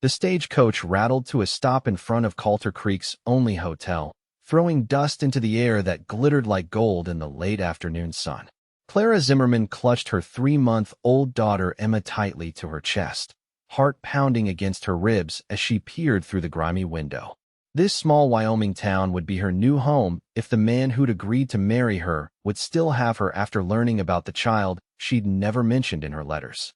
The stagecoach rattled to a stop in front of Coulter Creek's only hotel, throwing dust into the air that glittered like gold in the late afternoon sun. Clara Zimmerman clutched her 3-month-old daughter Emma tightly to her chest, heart pounding against her ribs as she peered through the grimy window. This small Wyoming town would be her new home if the man who'd agreed to marry her would still have her after learning about the child she'd never mentioned in her letters.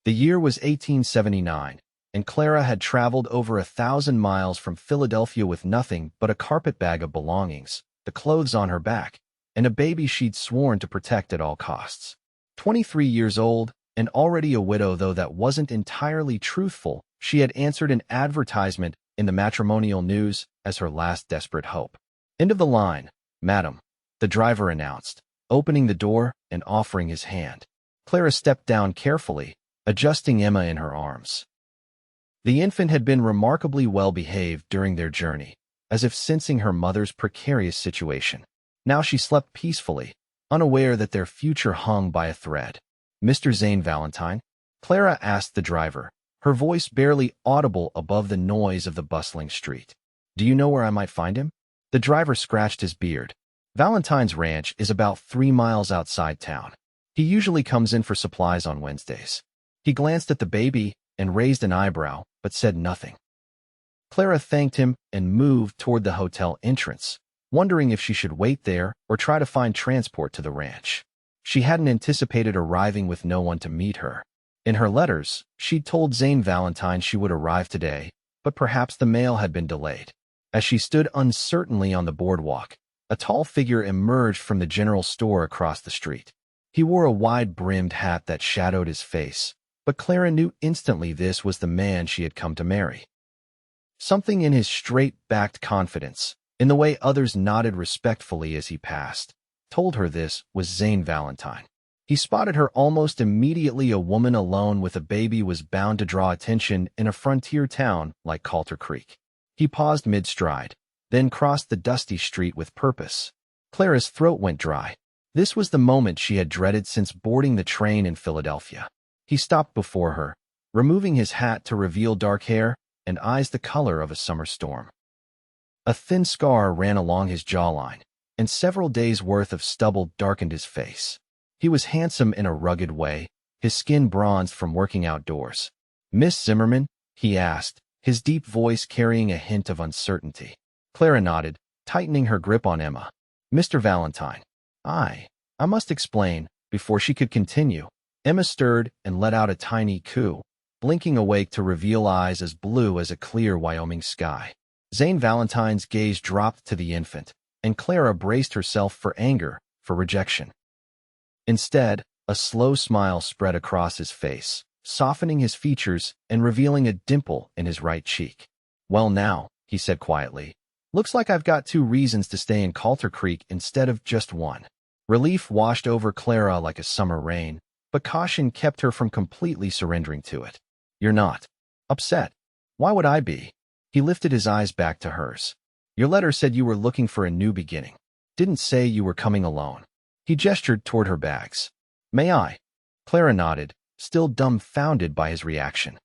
The year was 1879, and Clara had traveled over 1,000 miles from Philadelphia with nothing but a carpetbag of belongings, the clothes on her back, and a baby she'd sworn to protect at all costs. 23 years old, and already a widow, though that wasn't entirely truthful, she had answered an advertisement in the matrimonial news as her last desperate hope. "End of the line, madam," the driver announced, opening the door and offering his hand. Clara stepped down carefully, adjusting Emma in her arms. The infant had been remarkably well behaved during their journey, as if sensing her mother's precarious situation. Now she slept peacefully, unaware that their future hung by a thread. "Mr. Zane Valentine?" Clara asked the driver, her voice barely audible above the noise of the bustling street. "Do you know where I might find him?" The driver scratched his beard. "Valentine's ranch is about 3 miles outside town. He usually comes in for supplies on Wednesdays." He glanced at the baby and raised an eyebrow, but said nothing. Clara thanked him and moved toward the hotel entrance, wondering if she should wait there or try to find transport to the ranch. She hadn't anticipated arriving with no one to meet her. In her letters, she'd told Zane Valentine she would arrive today, but perhaps the mail had been delayed. As she stood uncertainly on the boardwalk, a tall figure emerged from the general store across the street. He wore a wide-brimmed hat that shadowed his face, but Clara knew instantly this was the man she had come to marry. Something in his straight-backed confidence, in the way others nodded respectfully as he passed, told her this was Zane Valentine. He spotted her almost immediately. A woman alone with a baby was bound to draw attention in a frontier town like Coulter Creek. He paused mid-stride, then crossed the dusty street with purpose. Clara's throat went dry. This was the moment she had dreaded since boarding the train in Philadelphia. He stopped before her, removing his hat to reveal dark hair and eyes the color of a summer storm. A thin scar ran along his jawline, and several days' worth of stubble darkened his face. He was handsome in a rugged way, his skin bronzed from working outdoors. "Miss Zimmerman?" he asked, his deep voice carrying a hint of uncertainty. Clara nodded, tightening her grip on Emma. "Mr. Valentine." I must explain." Before she could continue, Emma stirred and let out a tiny coo, blinking awake to reveal eyes as blue as a clear Wyoming sky. Zane Valentine's gaze dropped to the infant, and Clara braced herself for anger, for rejection. Instead, a slow smile spread across his face, softening his features and revealing a dimple in his right cheek. "Well now," he said quietly, "looks like I've got 2 reasons to stay in Coulter Creek instead of just 1. Relief washed over Clara like a summer rain, but caution kept her from completely surrendering to it. "You're not upset?" "Why would I be?" He lifted his eyes back to hers. "Your letter said you were looking for a new beginning. Didn't say you were coming alone." He gestured toward her bags. "May I?" Clara nodded, still dumbfounded by his reaction.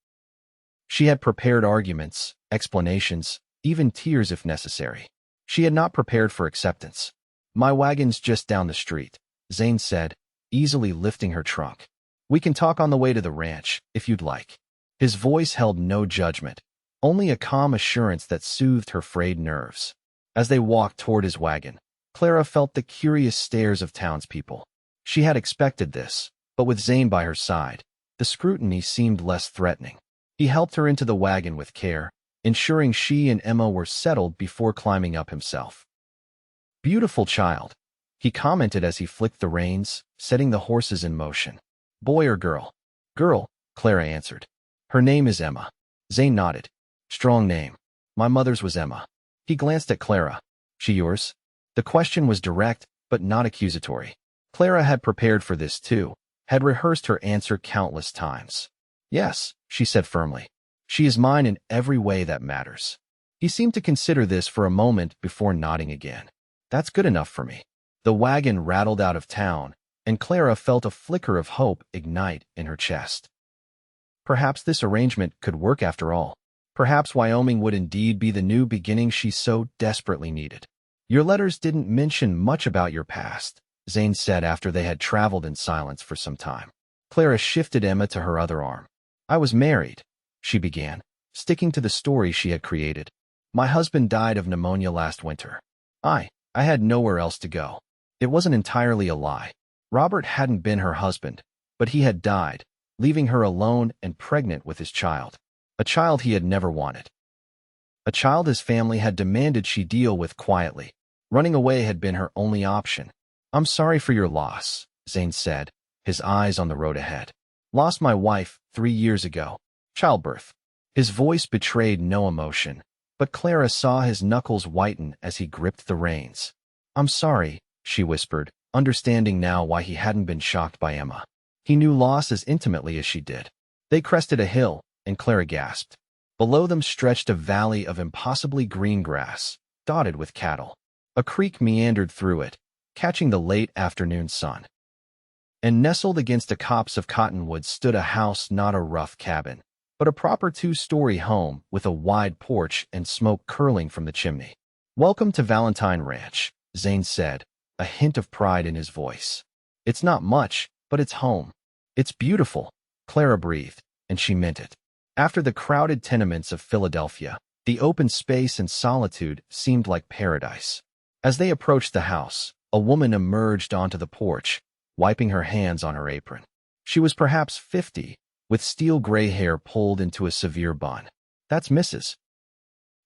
She had prepared arguments, explanations, even tears if necessary. She had not prepared for acceptance. "My wagon's just down the street," Zane said, easily lifting her trunk. "We can talk on the way to the ranch, if you'd like." His voice held no judgment, only a calm assurance that soothed her frayed nerves. As they walked toward his wagon, Clara felt the curious stares of townspeople. She had expected this, but with Zane by her side, the scrutiny seemed less threatening. He helped her into the wagon with care, ensuring she and Emma were settled before climbing up himself. "Beautiful child," he commented as he flicked the reins, setting the horses in motion. "Boy or girl?" "Girl," Clara answered. "Her name is Emma." Zane nodded. "Strong name. My mother's was Emma." He glanced at Clara. "She yours?" The question was direct, but not accusatory. Clara had prepared for this too, had rehearsed her answer countless times. "Yes," she said firmly. "She is mine in every way that matters." He seemed to consider this for a moment before nodding again. "That's good enough for me." The wagon rattled out of town, and Clara felt a flicker of hope ignite in her chest. Perhaps this arrangement could work after all. Perhaps Wyoming would indeed be the new beginning she so desperately needed. Your letters didn't mention much about your past, Zane said after they had traveled in silence for some time. Clara shifted Emma to her other arm. I was married, she began, sticking to the story she had created. My husband died of pneumonia last winter. I had nowhere else to go. It wasn't entirely a lie. Robert hadn't been her husband, but he had died, leaving her alone and pregnant with his child. A child he had never wanted. A child his family had demanded she deal with quietly. Running away had been her only option. I'm sorry for your loss, Zane said, his eyes on the road ahead. Lost my wife 3 years ago. Childbirth. His voice betrayed no emotion, but Clara saw his knuckles whiten as he gripped the reins. I'm sorry, she whispered, understanding now why he hadn't been shocked by Emma. He knew loss as intimately as she did. They crested a hill, and Clara gasped. Below them stretched a valley of impossibly green grass, dotted with cattle. A creek meandered through it, catching the late afternoon sun. And nestled against a copse of cottonwoods stood a house, not a rough cabin, but a proper 2-story home with a wide porch and smoke curling from the chimney. Welcome to Valentine Ranch, Zane said, a hint of pride in his voice. It's not much, but it's home. It's beautiful, Clara breathed, and she meant it. After the crowded tenements of Philadelphia, the open space and solitude seemed like paradise. As they approached the house, a woman emerged onto the porch, wiping her hands on her apron. She was perhaps 50, with steel gray hair pulled into a severe bun. That's Mrs.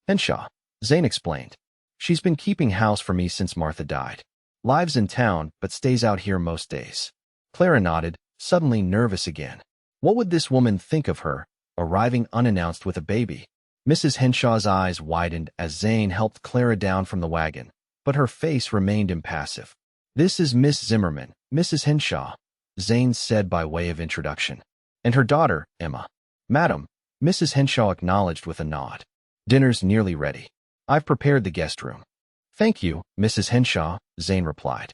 Henshaw, Zane explained. She's been keeping house for me since Martha died. Lives in town, but stays out here most days. Clara nodded, suddenly nervous again. What would this woman think of her, arriving unannounced with a baby? Mrs. Henshaw's eyes widened as Zane helped Clara down from the wagon, but her face remained impassive. This is Miss Zimmerman, Mrs. Henshaw, Zane said by way of introduction. And her daughter, Emma. Madam, Mrs. Henshaw acknowledged with a nod. Dinner's nearly ready. I've prepared the guest room. Thank you, Mrs. Henshaw, Zane replied.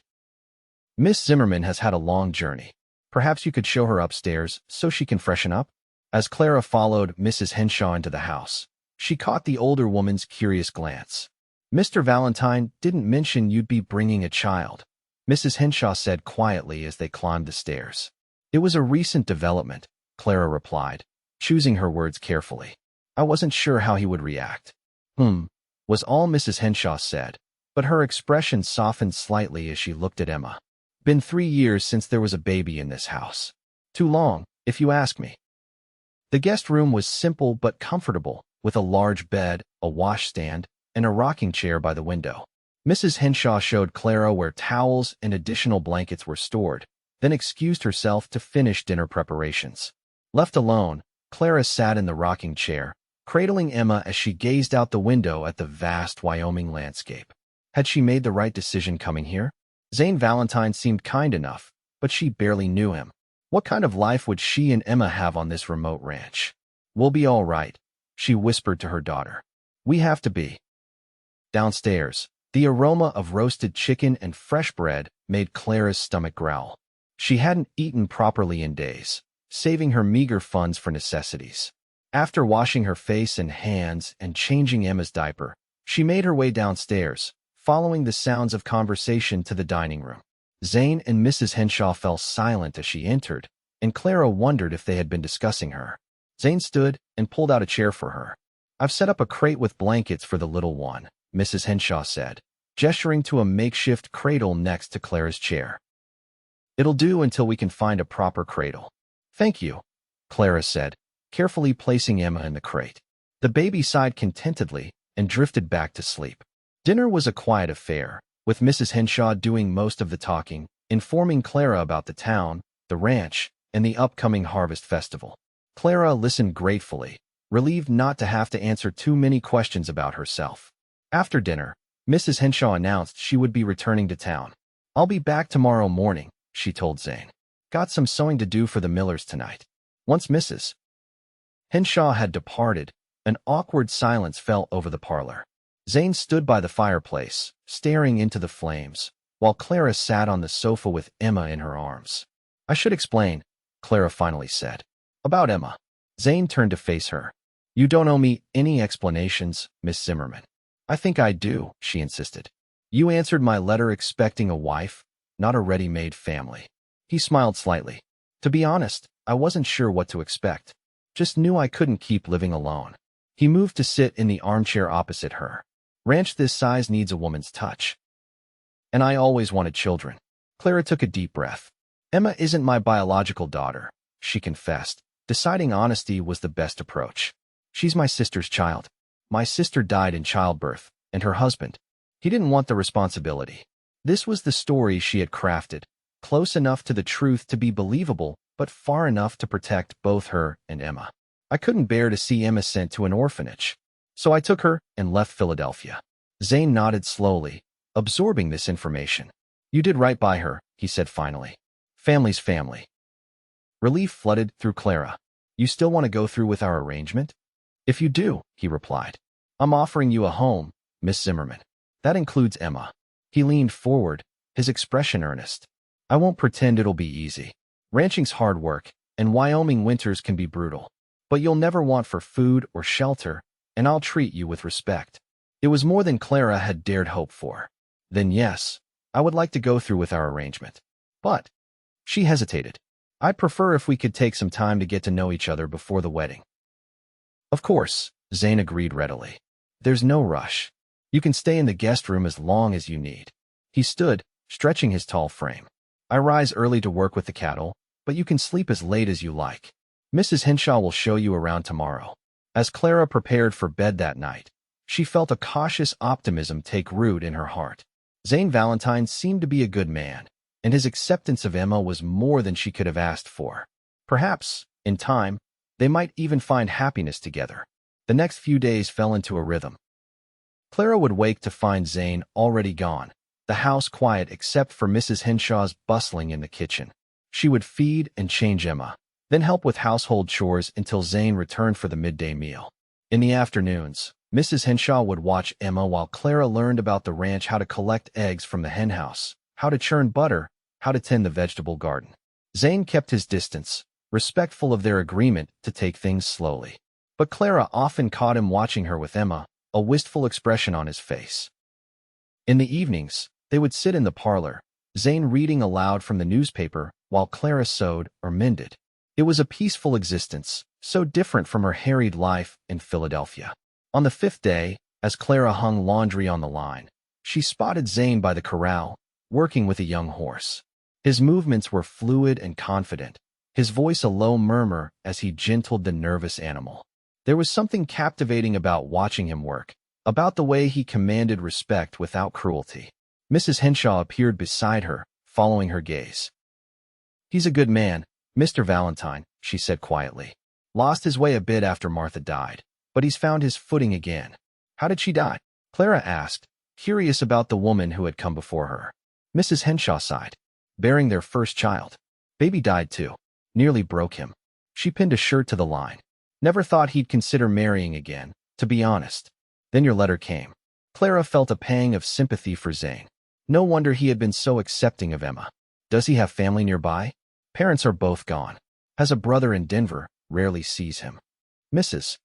Miss Zimmerman has had a long journey. Perhaps you could show her upstairs so she can freshen up? As Clara followed Mrs. Henshaw into the house, she caught the older woman's curious glance. Mr. Valentine didn't mention you'd be bringing a child, Mrs. Henshaw said quietly as they climbed the stairs. It was a recent development, Clara replied, choosing her words carefully. I wasn't sure how he would react. Was all Mrs. Henshaw said, but her expression softened slightly as she looked at Emma. Been 3 years since there was a baby in this house. Too long, if you ask me. The guest room was simple but comfortable, with a large bed, a washstand, and a rocking chair by the window. Mrs. Henshaw showed Clara where towels and additional blankets were stored, then excused herself to finish dinner preparations. Left alone, Clara sat in the rocking chair, cradling Emma as she gazed out the window at the vast Wyoming landscape. Had she made the right decision coming here? Zane Valentine seemed kind enough, but she barely knew him. What kind of life would she and Emma have on this remote ranch? We'll be all right, she whispered to her daughter. We have to be. Downstairs, the aroma of roasted chicken and fresh bread made Clara's stomach growl. She hadn't eaten properly in days, saving her meager funds for necessities. After washing her face and hands and changing Emma's diaper, she made her way downstairs, following the sounds of conversation to the dining room. Zane and Mrs. Henshaw fell silent as she entered, and Clara wondered if they had been discussing her. Zane stood and pulled out a chair for her. I've set up a crate with blankets for the little one, Mrs. Henshaw said, gesturing to a makeshift cradle next to Clara's chair. It'll do until we can find a proper cradle. Thank you, Clara said, carefully placing Emma in the crate. The baby sighed contentedly and drifted back to sleep. Dinner was a quiet affair, with Mrs. Henshaw doing most of the talking, informing Clara about the town, the ranch, and the upcoming harvest festival. Clara listened gratefully, relieved not to have to answer too many questions about herself. After dinner, Mrs. Henshaw announced she would be returning to town. I'll be back tomorrow morning, she told Zane. Got some sewing to do for the Millers tonight. Once Mrs. Henshaw had departed, an awkward silence fell over the parlor. Zane stood by the fireplace, staring into the flames, while Clara sat on the sofa with Emma in her arms. I should explain, Clara finally said. About Emma. Zane turned to face her. You don't owe me any explanations, Miss Zimmerman. I think I do, she insisted. You answered my letter expecting a wife, not a ready-made family. He smiled slightly. To be honest, I wasn't sure what to expect. Just knew I couldn't keep living alone. He moved to sit in the armchair opposite her. Ranch this size needs a woman's touch. And I always wanted children. Clara took a deep breath. Emma isn't my biological daughter, she confessed, deciding honesty was the best approach. She's my sister's child. My sister died in childbirth, and her husband. He didn't want the responsibility. This was the story she had crafted, close enough to the truth to be believable, but far enough to protect both her and Emma. I couldn't bear to see Emma sent to an orphanage. So I took her and left Philadelphia. Zane nodded slowly, absorbing this information. You did right by her, he said finally. Family's family. Relief flooded through Clara. You still want to go through with our arrangement? If you do, he replied. I'm offering you a home, Miss Zimmerman. That includes Emma. He leaned forward, his expression earnest. I won't pretend it'll be easy. Ranching's hard work, and Wyoming winters can be brutal. But you'll never want for food or shelter, and I'll treat you with respect. It was more than Clara had dared hope for. Then yes, I would like to go through with our arrangement. But, she hesitated. I'd prefer if we could take some time to get to know each other before the wedding. Of course, Zane agreed readily. There's no rush. You can stay in the guest room as long as you need. He stood, stretching his tall frame. I rise early to work with the cattle, but you can sleep as late as you like. Mrs. Henshaw will show you around tomorrow. As Clara prepared for bed that night, she felt a cautious optimism take root in her heart. Zane Valentine seemed to be a good man, and his acceptance of Emma was more than she could have asked for. Perhaps, in time, they might even find happiness together. The next few days fell into a rhythm. Clara would wake to find Zane already gone, the house quiet except for Mrs. Henshaw's bustling in the kitchen. She would feed and change Emma, then help with household chores until Zane returned for the midday meal. In the afternoons, Mrs. Henshaw would watch Emma while Clara learned about the ranch, how to collect eggs from the henhouse, how to churn butter, how to tend the vegetable garden. Zane kept his distance, respectful of their agreement to take things slowly. But Clara often caught him watching her with Emma, a wistful expression on his face. In the evenings, they would sit in the parlor, Zane reading aloud from the newspaper while Clara sewed or mended. It was a peaceful existence, so different from her harried life in Philadelphia. On the fifth day, as Clara hung laundry on the line, she spotted Zane by the corral, working with a young horse. His movements were fluid and confident, his voice a low murmur as he gentled the nervous animal. There was something captivating about watching him work, about the way he commanded respect without cruelty. Mrs. Henshaw appeared beside her, following her gaze. He's a good man, Mr. Valentine, she said quietly. Lost his way a bit after Martha died, but he's found his footing again. How did she die? Clara asked, curious about the woman who had come before her. Mrs. Henshaw sighed. Bearing their first child. Baby died too. Nearly broke him. She pinned a shirt to the line. Never thought he'd consider marrying again, to be honest. Then your letter came. Clara felt a pang of sympathy for Zane. No wonder he had been so accepting of Emma. Does he have family nearby? Parents are both gone. Has a brother in Denver, rarely sees him. Mrs.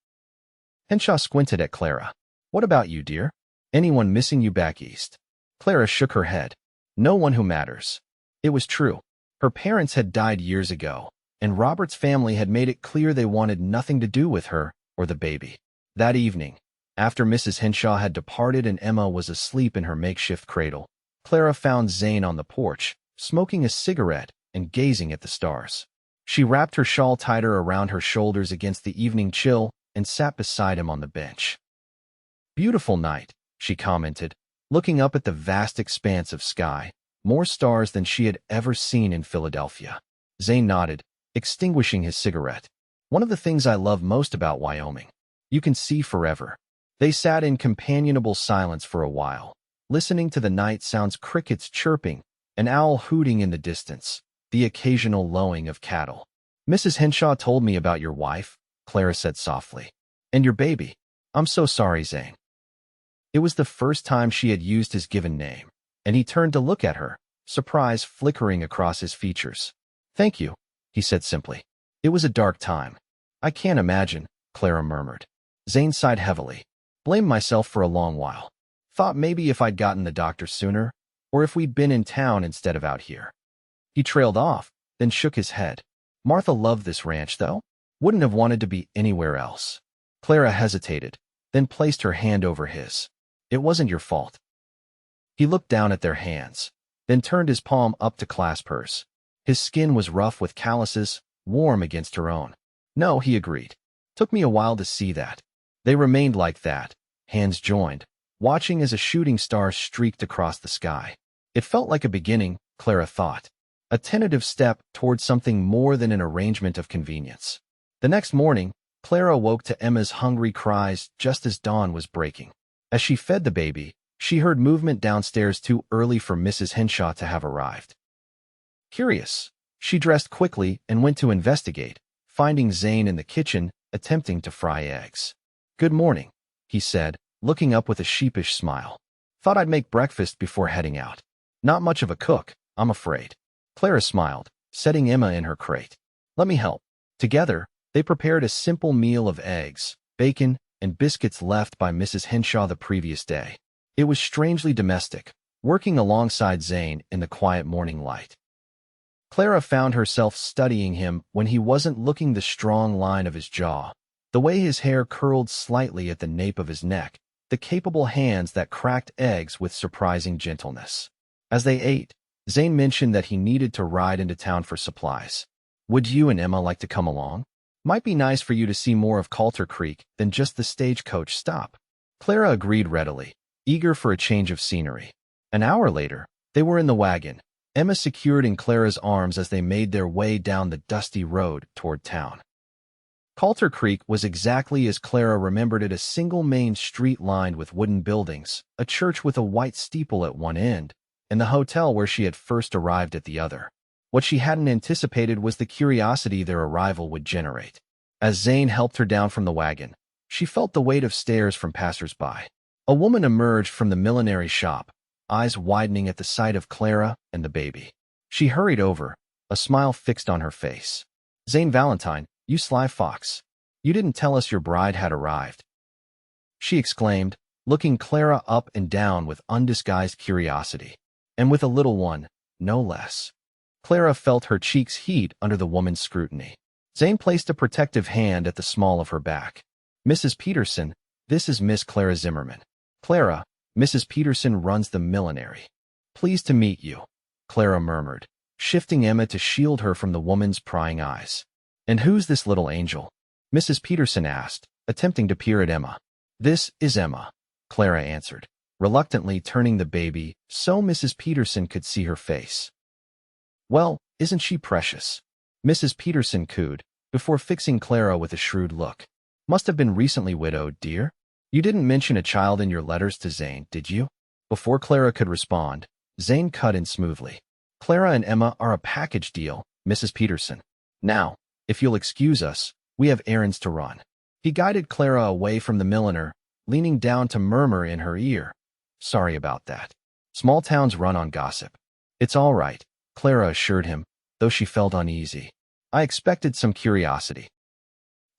Henshaw squinted at Clara. What about you, dear? Anyone missing you back east? Clara shook her head. No one who matters. It was true. Her parents had died years ago, and Robert's family had made it clear they wanted nothing to do with her or the baby. That evening, after Mrs. Henshaw had departed and Emma was asleep in her makeshift cradle, Clara found Zane on the porch, smoking a cigarette and gazing at the stars. She wrapped her shawl tighter around her shoulders against the evening chill and sat beside him on the bench. Beautiful night, she commented, looking up at the vast expanse of sky, more stars than she had ever seen in Philadelphia. Zane nodded, extinguishing his cigarette. One of the things I love most about Wyoming. You can see forever. They sat in companionable silence for a while, listening to the night sounds, crickets chirping, an owl hooting in the distance, the occasional lowing of cattle. Mrs. Henshaw told me about your wife, Clara said softly. And your baby. I'm so sorry, Zane. It was the first time she had used his given name, and he turned to look at her, surprise flickering across his features. Thank you, he said simply. It was a dark time. I can't imagine, Clara murmured. Zane sighed heavily. Blamed myself for a long while. Thought maybe if I'd gotten the doctor sooner, or if we'd been in town instead of out here. He trailed off, then shook his head. Martha loved this ranch, though. Wouldn't have wanted to be anywhere else. Clara hesitated, then placed her hand over his. It wasn't your fault. He looked down at their hands, then turned his palm up to clasp hers. His skin was rough with calluses, warm against her own. No, he agreed. Took me a while to see that. They remained like that, hands joined, watching as a shooting star streaked across the sky. It felt like a beginning, Clara thought. A tentative step toward something more than an arrangement of convenience. The next morning, Clara woke to Emma's hungry cries just as dawn was breaking. As she fed the baby, she heard movement downstairs too early for Mrs. Henshaw to have arrived. Curious, she dressed quickly and went to investigate, finding Zane in the kitchen, attempting to fry eggs. Good morning, he said, looking up with a sheepish smile. Thought I'd make breakfast before heading out. Not much of a cook, I'm afraid. Clara smiled, setting Emma in her crate. Let me help. Together, they prepared a simple meal of eggs, bacon, and biscuits left by Mrs. Henshaw the previous day. It was strangely domestic, working alongside Zane in the quiet morning light. Clara found herself studying him when he wasn't looking, the strong line of his jaw, the way his hair curled slightly at the nape of his neck, the capable hands that cracked eggs with surprising gentleness. As they ate, Zane mentioned that he needed to ride into town for supplies. Would you and Emma like to come along? Might be nice for you to see more of Coulter Creek than just the stagecoach stop. Clara agreed readily, eager for a change of scenery. An hour later, they were in the wagon, Emma secured in Clara's arms as they made their way down the dusty road toward town. Coulter Creek was exactly as Clara remembered it, a single main street lined with wooden buildings, a church with a white steeple at one end, and the hotel where she had first arrived at the other. What she hadn't anticipated was the curiosity their arrival would generate. As Zane helped her down from the wagon, she felt the weight of stares from passers-by. A woman emerged from the millinery shop, eyes widening at the sight of Clara and the baby. She hurried over, a smile fixed on her face. Zane Valentine, you sly fox. You didn't tell us your bride had arrived, she exclaimed, looking Clara up and down with undisguised curiosity. And with a little one, no less. Clara felt her cheeks heat under the woman's scrutiny. Zane placed a protective hand at the small of her back. Mrs. Peterson, this is Miss Clara Zimmerman. Clara, Mrs. Peterson runs the millinery. Pleased to meet you, Clara murmured, shifting Emma to shield her from the woman's prying eyes. And who's this little angel? Mrs. Peterson asked, attempting to peer at Emma. This is Emma, Clara answered, reluctantly turning the baby so Mrs. Peterson could see her face. Well, isn't she precious? Mrs. Peterson cooed, before fixing Clara with a shrewd look. Must have been recently widowed, dear. You didn't mention a child in your letters to Zane, did you? Before Clara could respond, Zane cut in smoothly. Clara and Emma are a package deal, Mrs. Peterson. Now, if you'll excuse us, we have errands to run. He guided Clara away from the milliner, leaning down to murmur in her ear. Sorry about that. Small towns run on gossip. It's all right, Clara assured him, though she felt uneasy. I expected some curiosity.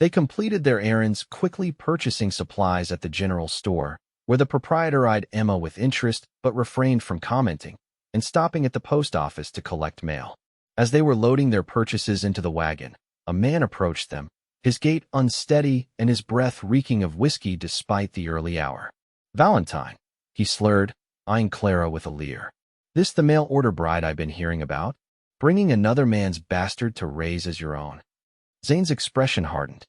They completed their errands, quickly purchasing supplies at the general store, where the proprietor eyed Emma with interest but refrained from commenting, and stopping at the post office to collect mail. As they were loading their purchases into the wagon, a man approached them, his gait unsteady and his breath reeking of whiskey despite the early hour. Valentine, he slurred, eyeing Clara with a leer. This the mail-order bride I've been hearing about? Bringing another man's bastard to raise as your own. Zane's expression hardened.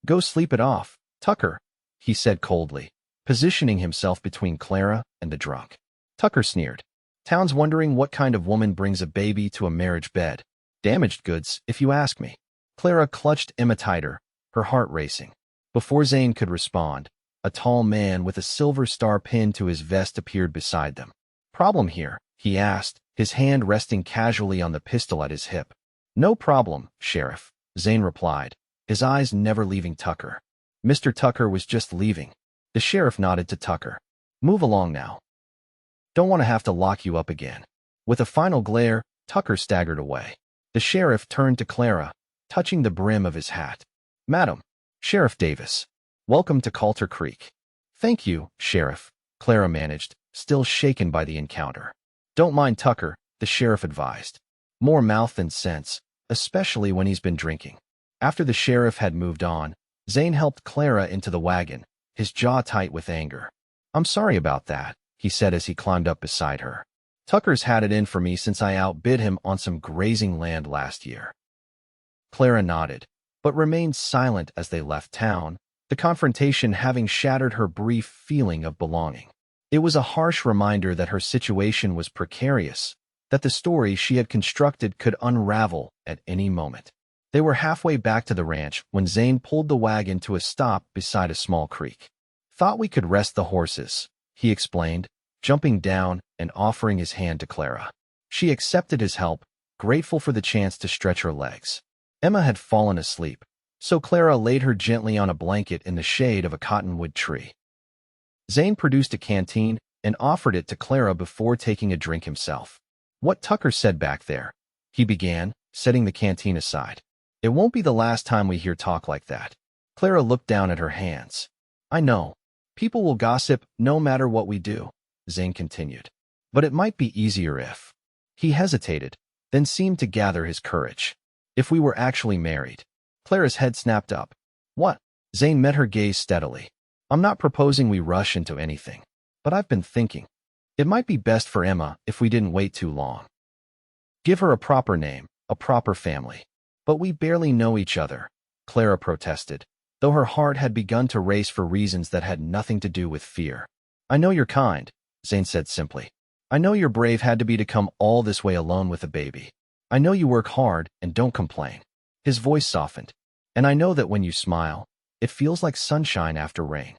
Go sleep it off, Tucker, he said coldly, positioning himself between Clara and the drunk. Tucker sneered. Town's wondering what kind of woman brings a baby to a marriage bed. Damaged goods, if you ask me. Clara clutched Emma tighter, her heart racing. Before Zane could respond, a tall man with a silver star pinned to his vest appeared beside them. Problem here? He asked, his hand resting casually on the pistol at his hip. No problem, Sheriff, Zane replied, his eyes never leaving Tucker. Mr. Tucker was just leaving. The sheriff nodded to Tucker. Move along now. Don't want to have to lock you up again. With a final glare, Tucker staggered away. The sheriff turned to Clara, touching the brim of his hat. Madam, Sheriff Davis. Welcome to Coulter Creek. Thank you, Sheriff, Clara managed, still shaken by the encounter. Don't mind Tucker, the sheriff advised. More mouth than sense, especially when he's been drinking. After the sheriff had moved on, Zane helped Clara into the wagon, his jaw tight with anger. I'm sorry about that, he said as he climbed up beside her. Tucker's had it in for me since I outbid him on some grazing land last year. Clara nodded, but remained silent as they left town, the confrontation having shattered her brief feeling of belonging. It was a harsh reminder that her situation was precarious, that the story she had constructed could unravel at any moment. They were halfway back to the ranch when Zane pulled the wagon to a stop beside a small creek. Thought we could rest the horses, he explained, jumping down and offering his hand to Clara. She accepted his help, grateful for the chance to stretch her legs. Emma had fallen asleep, so Clara laid her gently on a blanket in the shade of a cottonwood tree. Zane produced a canteen and offered it to Clara before taking a drink himself. What Tucker said back there, he began, setting the canteen aside. It won't be the last time we hear talk like that. Clara looked down at her hands. I know. People will gossip no matter what we do, Zane continued. But it might be easier if... He hesitated, then seemed to gather his courage. If we were actually married. Clara's head snapped up. What? Zane met her gaze steadily. I'm not proposing we rush into anything. But I've been thinking. It might be best for Emma if we didn't wait too long. Give her a proper name, a proper family. But we barely know each other, Clara protested, though her heart had begun to race for reasons that had nothing to do with fear. I know you're kind, Zane said simply. I know you're brave had to be to come all this way alone with a baby. I know you work hard and don't complain. His voice softened. And I know that when you smile, it feels like sunshine after rain.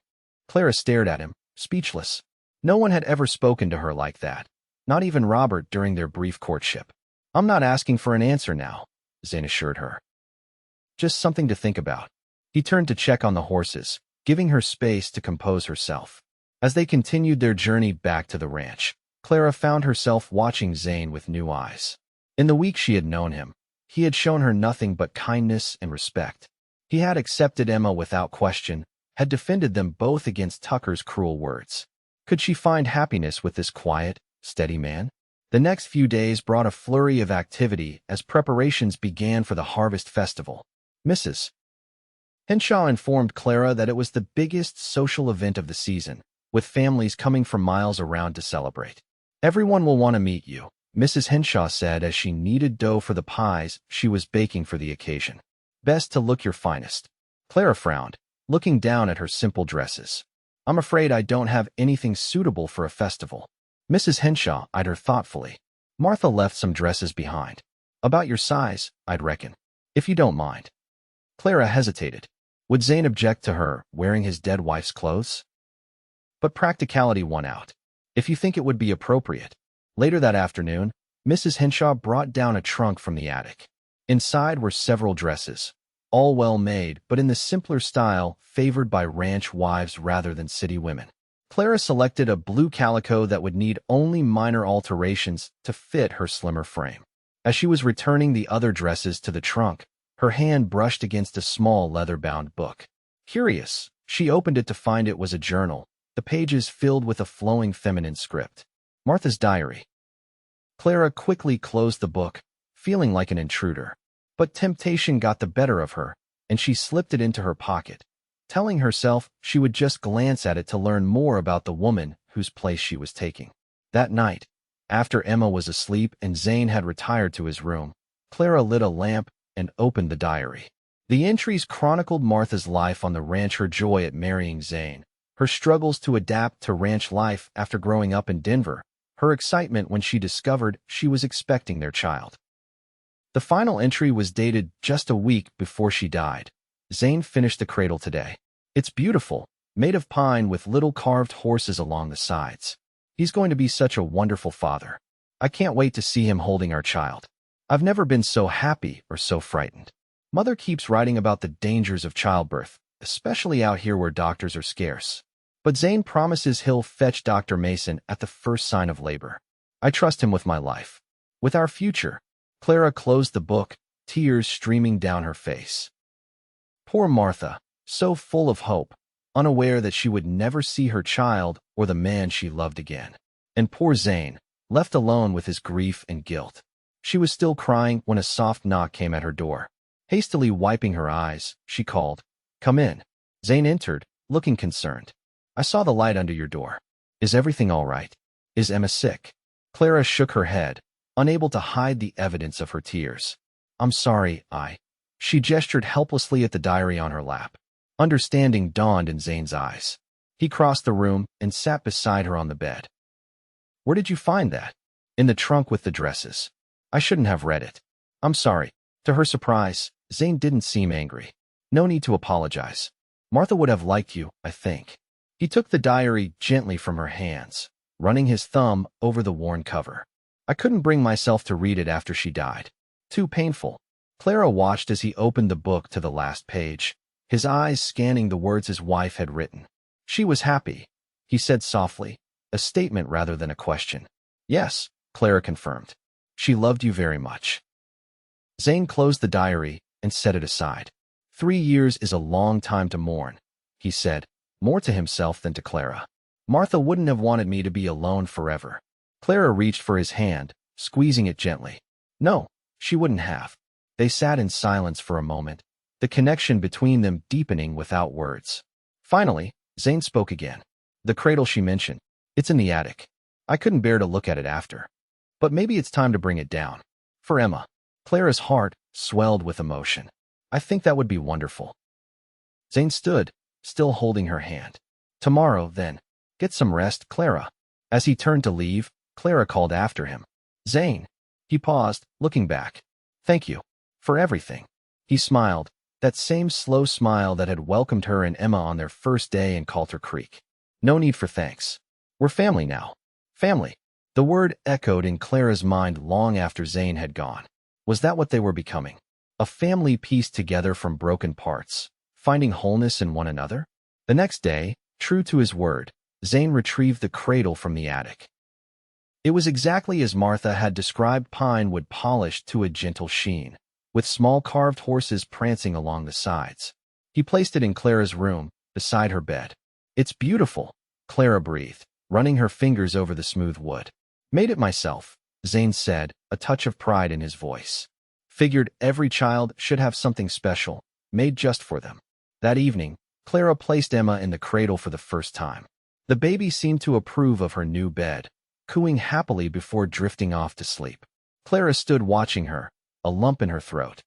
Clara stared at him, speechless. No one had ever spoken to her like that, not even Robert during their brief courtship. I'm not asking for an answer now, Zane assured her. Just something to think about. He turned to check on the horses, giving her space to compose herself. As they continued their journey back to the ranch, Clara found herself watching Zane with new eyes. In the week she had known him, he had shown her nothing but kindness and respect. He had accepted Emma without question, had defended them both against Tucker's cruel words. Could she find happiness with this quiet, steady man? The next few days brought a flurry of activity as preparations began for the Harvest Festival. Mrs. Henshaw informed Clara that it was the biggest social event of the season, with families coming from miles around to celebrate. Everyone will want to meet you, Mrs. Henshaw said as she kneaded dough for the pies she was baking for the occasion. Best to look your finest. Clara frowned, looking down at her simple dresses. I'm afraid I don't have anything suitable for a festival. Mrs. Henshaw eyed her thoughtfully. Martha left some dresses behind. About your size, I'd reckon. If you don't mind. Clara hesitated. Would Zane object to her wearing his dead wife's clothes? But practicality won out. If you think it would be appropriate. Later that afternoon, Mrs. Henshaw brought down a trunk from the attic. Inside were several dresses, all well made, but in the simpler style favored by ranch wives rather than city women. Clara selected a blue calico that would need only minor alterations to fit her slimmer frame. As she was returning the other dresses to the trunk, her hand brushed against a small leather-bound book. Curious, she opened it to find it was a journal, the pages filled with a flowing feminine script. Martha's diary. Clara quickly closed the book, feeling like an intruder. But temptation got the better of her, and she slipped it into her pocket, telling herself she would just glance at it to learn more about the woman whose place she was taking. That night, after Emma was asleep and Zane had retired to his room, Clara lit a lamp and opened the diary. The entries chronicled Martha's life on the ranch, her joy at marrying Zane, her struggles to adapt to ranch life after growing up in Denver, her excitement when she discovered she was expecting their child. The final entry was dated just a week before she died. Zane finished the cradle today. It's beautiful, made of pine with little carved horses along the sides. He's going to be such a wonderful father. I can't wait to see him holding our child. I've never been so happy or so frightened. Mother keeps writing about the dangers of childbirth, especially out here where doctors are scarce. But Zane promises he'll fetch Dr. Mason at the first sign of labor. I trust him with my life. With our future. Clara closed the book, tears streaming down her face. Poor Martha, so full of hope, unaware that she would never see her child or the man she loved again. And poor Zane, left alone with his grief and guilt. She was still crying when a soft knock came at her door. Hastily wiping her eyes, she called, "Come in." Zane entered, looking concerned. "I saw the light under your door. Is everything all right? Is Emma sick?" Clara shook her head, unable to hide the evidence of her tears. "I'm sorry, She gestured helplessly at the diary on her lap. Understanding dawned in Zane's eyes. He crossed the room and sat beside her on the bed. "Where did you find that?" "In the trunk with the dresses. I shouldn't have read it. I'm sorry." To her surprise, Zane didn't seem angry. "No need to apologize. Martha would have liked you, I think." He took the diary gently from her hands, running his thumb over the worn cover. "I couldn't bring myself to read it after she died. Too painful." Clara watched as he opened the book to the last page, his eyes scanning the words his wife had written. "She was happy," he said softly, a statement rather than a question. "Yes," Clara confirmed. "She loved you very much." Zane closed the diary and set it aside. 3 years is a long time to mourn, he said, more to himself than to Clara. "Martha wouldn't have wanted me to be alone forever." Clara reached for his hand, squeezing it gently. "No, she wouldn't have." They sat in silence for a moment, the connection between them deepening without words. Finally, Zane spoke again. "The cradle she mentioned. It's in the attic. I couldn't bear to look at it after. But maybe it's time to bring it down. For Emma." Clara's heart swelled with emotion. "I think that would be wonderful." Zane stood, still holding her hand. "Tomorrow, then. Get some rest, Clara." As he turned to leave, Clara called after him. "Zane." He paused, looking back. "Thank you. For everything." He smiled, that same slow smile that had welcomed her and Emma on their first day in Coulter Creek. "No need for thanks. We're family now." Family. The word echoed in Clara's mind long after Zane had gone. Was that what they were becoming? A family pieced together from broken parts, finding wholeness in one another? The next day, true to his word, Zane retrieved the cradle from the attic. It was exactly as Martha had described, pine wood polished to a gentle sheen, with small carved horses prancing along the sides. He placed it in Clara's room, beside her bed. "It's beautiful," Clara breathed, running her fingers over the smooth wood. "Made it myself," Zane said, a touch of pride in his voice. "Figured every child should have something special, made just for them." That evening, Clara placed Emma in the cradle for the first time. The baby seemed to approve of her new bed, cooing happily before drifting off to sleep. Clara stood watching her, a lump in her throat.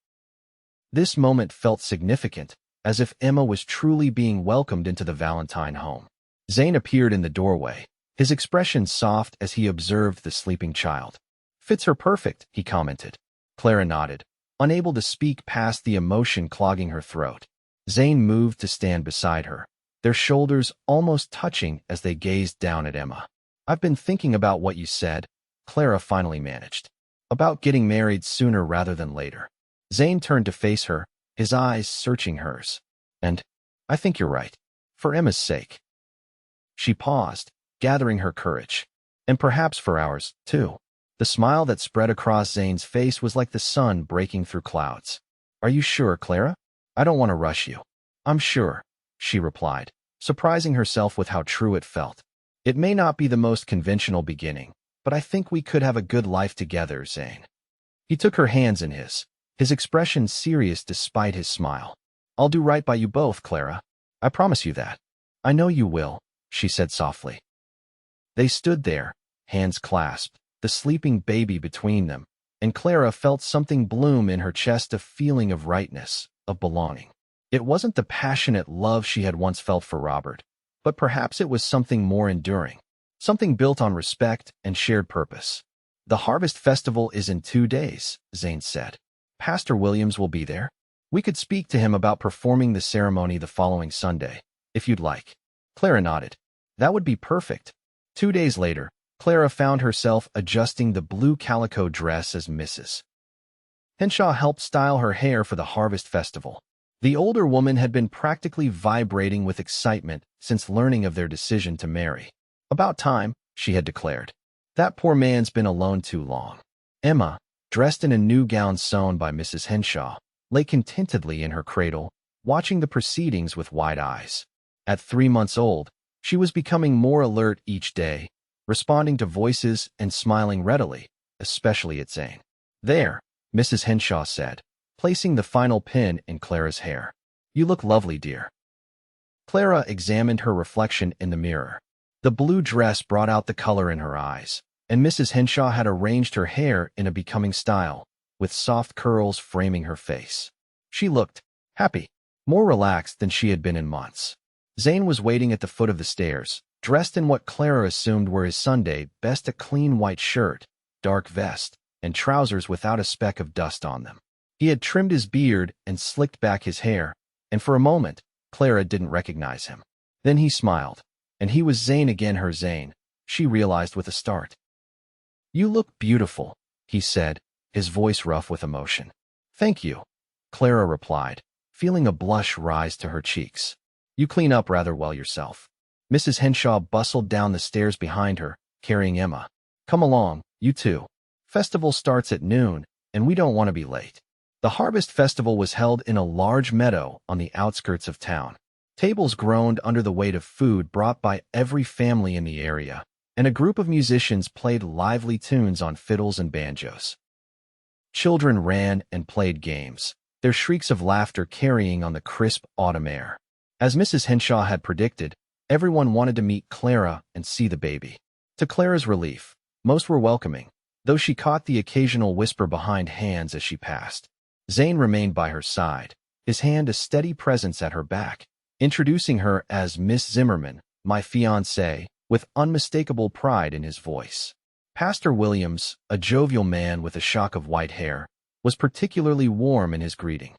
This moment felt significant, as if Emma was truly being welcomed into the Valentine home. Zane appeared in the doorway, his expression soft as he observed the sleeping child. "Fits her perfect," he commented. Clara nodded, unable to speak past the emotion clogging her throat. Zane moved to stand beside her, their shoulders almost touching as they gazed down at Emma. "I've been thinking about what you said," Clara finally managed. "About getting married sooner rather than later." Zane turned to face her, his eyes searching hers. "And I think you're right. For Emma's sake." She paused, gathering her courage. "And perhaps for ours, too." The smile that spread across Zane's face was like the sun breaking through clouds. "Are you sure, Clara? I don't want to rush you." "I'm sure," she replied, surprising herself with how true it felt. "It may not be the most conventional beginning, but I think we could have a good life together, Zane." He took her hands in his expression serious despite his smile. "I'll do right by you both, Clara. I promise you that." "I know you will," she said softly. They stood there, hands clasped, the sleeping baby between them, and Clara felt something bloom in her chest, a feeling of rightness, of belonging. It wasn't the passionate love she had once felt for Robert, but perhaps it was something more enduring, something built on respect and shared purpose. "The Harvest Festival is in 2 days," Zane said. "Pastor Williams will be there. We could speak to him about performing the ceremony the following Sunday, if you'd like." Clara nodded. "That would be perfect." 2 days later, Clara found herself adjusting the blue calico dress as Mrs. Henshaw helped style her hair for the Harvest Festival. The older woman had been practically vibrating with excitement since learning of their decision to marry. "About time," she had declared. "That poor man's been alone too long." Emma, dressed in a new gown sewn by Mrs. Henshaw, lay contentedly in her cradle, watching the proceedings with wide eyes. At 3 months old, she was becoming more alert each day, responding to voices and smiling readily, especially at Zane. "There," Mrs. Henshaw said, placing the final pin in Clara's hair. "You look lovely, dear." Clara examined her reflection in the mirror. The blue dress brought out the color in her eyes, and Mrs. Henshaw had arranged her hair in a becoming style, with soft curls framing her face. She looked happy, more relaxed than she had been in months. Zane was waiting at the foot of the stairs, dressed in what Clara assumed were his Sunday best, a clean white shirt, dark vest, and trousers without a speck of dust on them. He had trimmed his beard and slicked back his hair, and for a moment, Clara didn't recognize him. Then he smiled, and he was Zane again, her Zane, she realized with a start. "You look beautiful," he said, his voice rough with emotion. "Thank you," Clara replied, feeling a blush rise to her cheeks. "You clean up rather well yourself." Mrs. Henshaw bustled down the stairs behind her, carrying Emma. "Come along, you two. Festival starts at noon, and we don't want to be late." The Harvest Festival was held in a large meadow on the outskirts of town. Tables groaned under the weight of food brought by every family in the area, and a group of musicians played lively tunes on fiddles and banjos. Children ran and played games, their shrieks of laughter carrying on the crisp autumn air. As Mrs. Henshaw had predicted, everyone wanted to meet Clara and see the baby. To Clara's relief, most were welcoming, though she caught the occasional whisper behind hands as she passed. Zane remained by her side, his hand a steady presence at her back, introducing her as Miss Zimmerman, my fiancée, with unmistakable pride in his voice. Pastor Williams, a jovial man with a shock of white hair, was particularly warm in his greeting.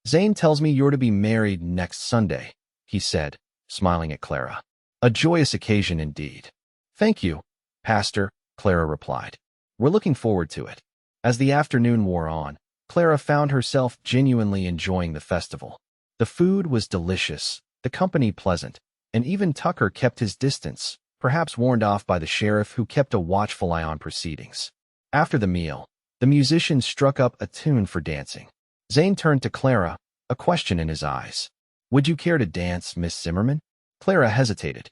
"Zane tells me you're to be married next Sunday," he said, smiling at Clara. "A joyous occasion indeed." "Thank you, Pastor," Clara replied. "We're looking forward to it." As the afternoon wore on, Clara found herself genuinely enjoying the festival. The food was delicious, the company pleasant, and even Tucker kept his distance, perhaps warned off by the sheriff who kept a watchful eye on proceedings. After the meal, the musicians struck up a tune for dancing. Zane turned to Clara, a question in his eyes. "Would you care to dance, Miss Zimmerman?" Clara hesitated.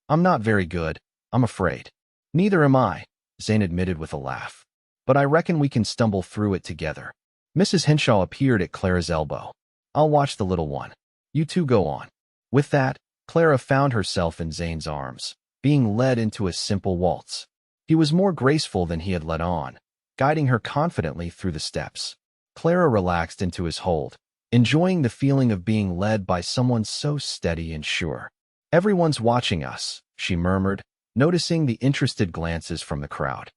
"I'm not very good, I'm afraid." "Neither am I," Zane admitted with a laugh. "But I reckon we can stumble through it together." Mrs. Henshaw appeared at Clara's elbow. "I'll watch the little one. You two go on." With that, Clara found herself in Zane's arms, being led into a simple waltz. He was more graceful than he had let on, guiding her confidently through the steps. Clara relaxed into his hold, enjoying the feeling of being led by someone so steady and sure. "Everyone's watching us," she murmured, noticing the interested glances from the crowd.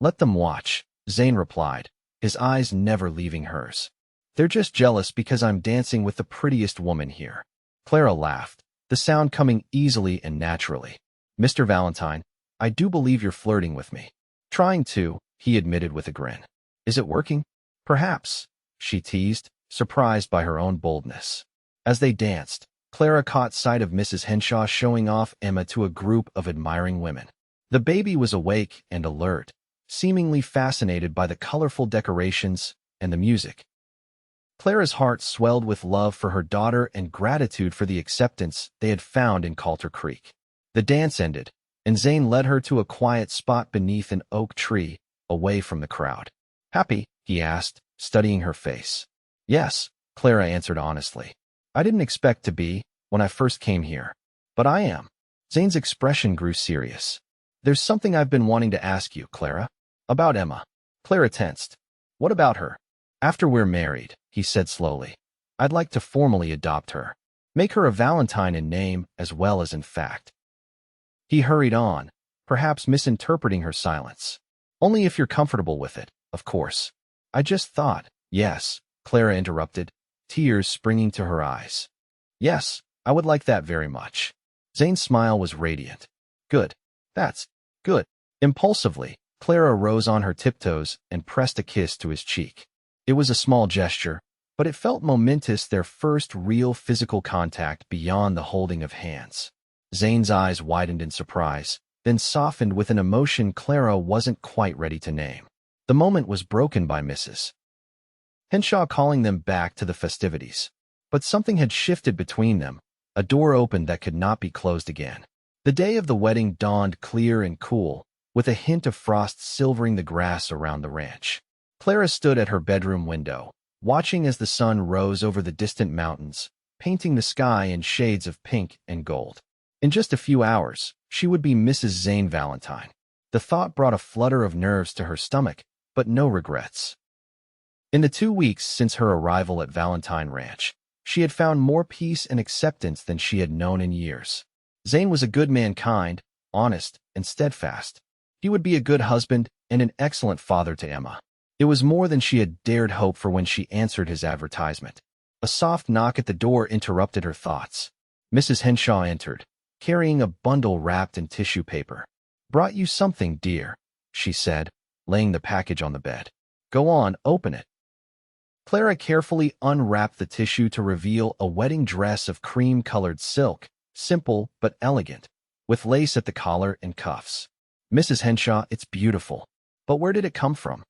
"Let them watch," Zane replied, his eyes never leaving hers. "They're just jealous because I'm dancing with the prettiest woman here." Clara laughed, the sound coming easily and naturally. "Mr. Valentine, I do believe you're flirting with me." "Trying to," he admitted with a grin. "Is it working?" "Perhaps," she teased, surprised by her own boldness. As they danced, Clara caught sight of Mrs. Henshaw showing off Emma to a group of admiring women. The baby was awake and alert, seemingly fascinated by the colorful decorations and the music. Clara's heart swelled with love for her daughter and gratitude for the acceptance they had found in Coulter Creek. The dance ended, and Zane led her to a quiet spot beneath an oak tree, away from the crowd. "Happy?" he asked, studying her face. "Yes," Clara answered honestly. "I didn't expect to be when I first came here, but I am." Zane's expression grew serious. "There's something I've been wanting to ask you, Clara." "About Emma." Clara tensed. "What about her?" "After we're married," he said slowly, "I'd like to formally adopt her. Make her a Valentine in name as well as in fact." He hurried on, perhaps misinterpreting her silence. "Only if you're comfortable with it, of course." "I just thought—" "Yes," Clara interrupted, tears springing to her eyes. "Yes, I would like that very much." Zane's smile was radiant. "Good. That's good." Impulsively, Clara rose on her tiptoes and pressed a kiss to his cheek. It was a small gesture, but it felt momentous, their first real physical contact beyond the holding of hands. Zane's eyes widened in surprise, then softened with an emotion Clara wasn't quite ready to name. The moment was broken by Mrs. Henshaw calling them back to the festivities. But something had shifted between them, a door opened that could not be closed again. The day of the wedding dawned clear and cool, with a hint of frost silvering the grass around the ranch. Clara stood at her bedroom window, watching as the sun rose over the distant mountains, painting the sky in shades of pink and gold. In just a few hours, she would be Mrs. Zane Valentine. The thought brought a flutter of nerves to her stomach, but no regrets. In the 2 weeks since her arrival at Valentine Ranch, she had found more peace and acceptance than she had known in years. Zane was a good man, kind, honest, and steadfast. He would be a good husband and an excellent father to Emma. It was more than she had dared hope for when she answered his advertisement. A soft knock at the door interrupted her thoughts. Mrs. Henshaw entered, carrying a bundle wrapped in tissue paper. "Brought you something, dear," she said, laying the package on the bed. "Go on, open it." Clara carefully unwrapped the tissue to reveal a wedding dress of cream-colored silk, simple but elegant, with lace at the collar and cuffs. "Mrs. Henshaw, it's beautiful. But where did it come from?"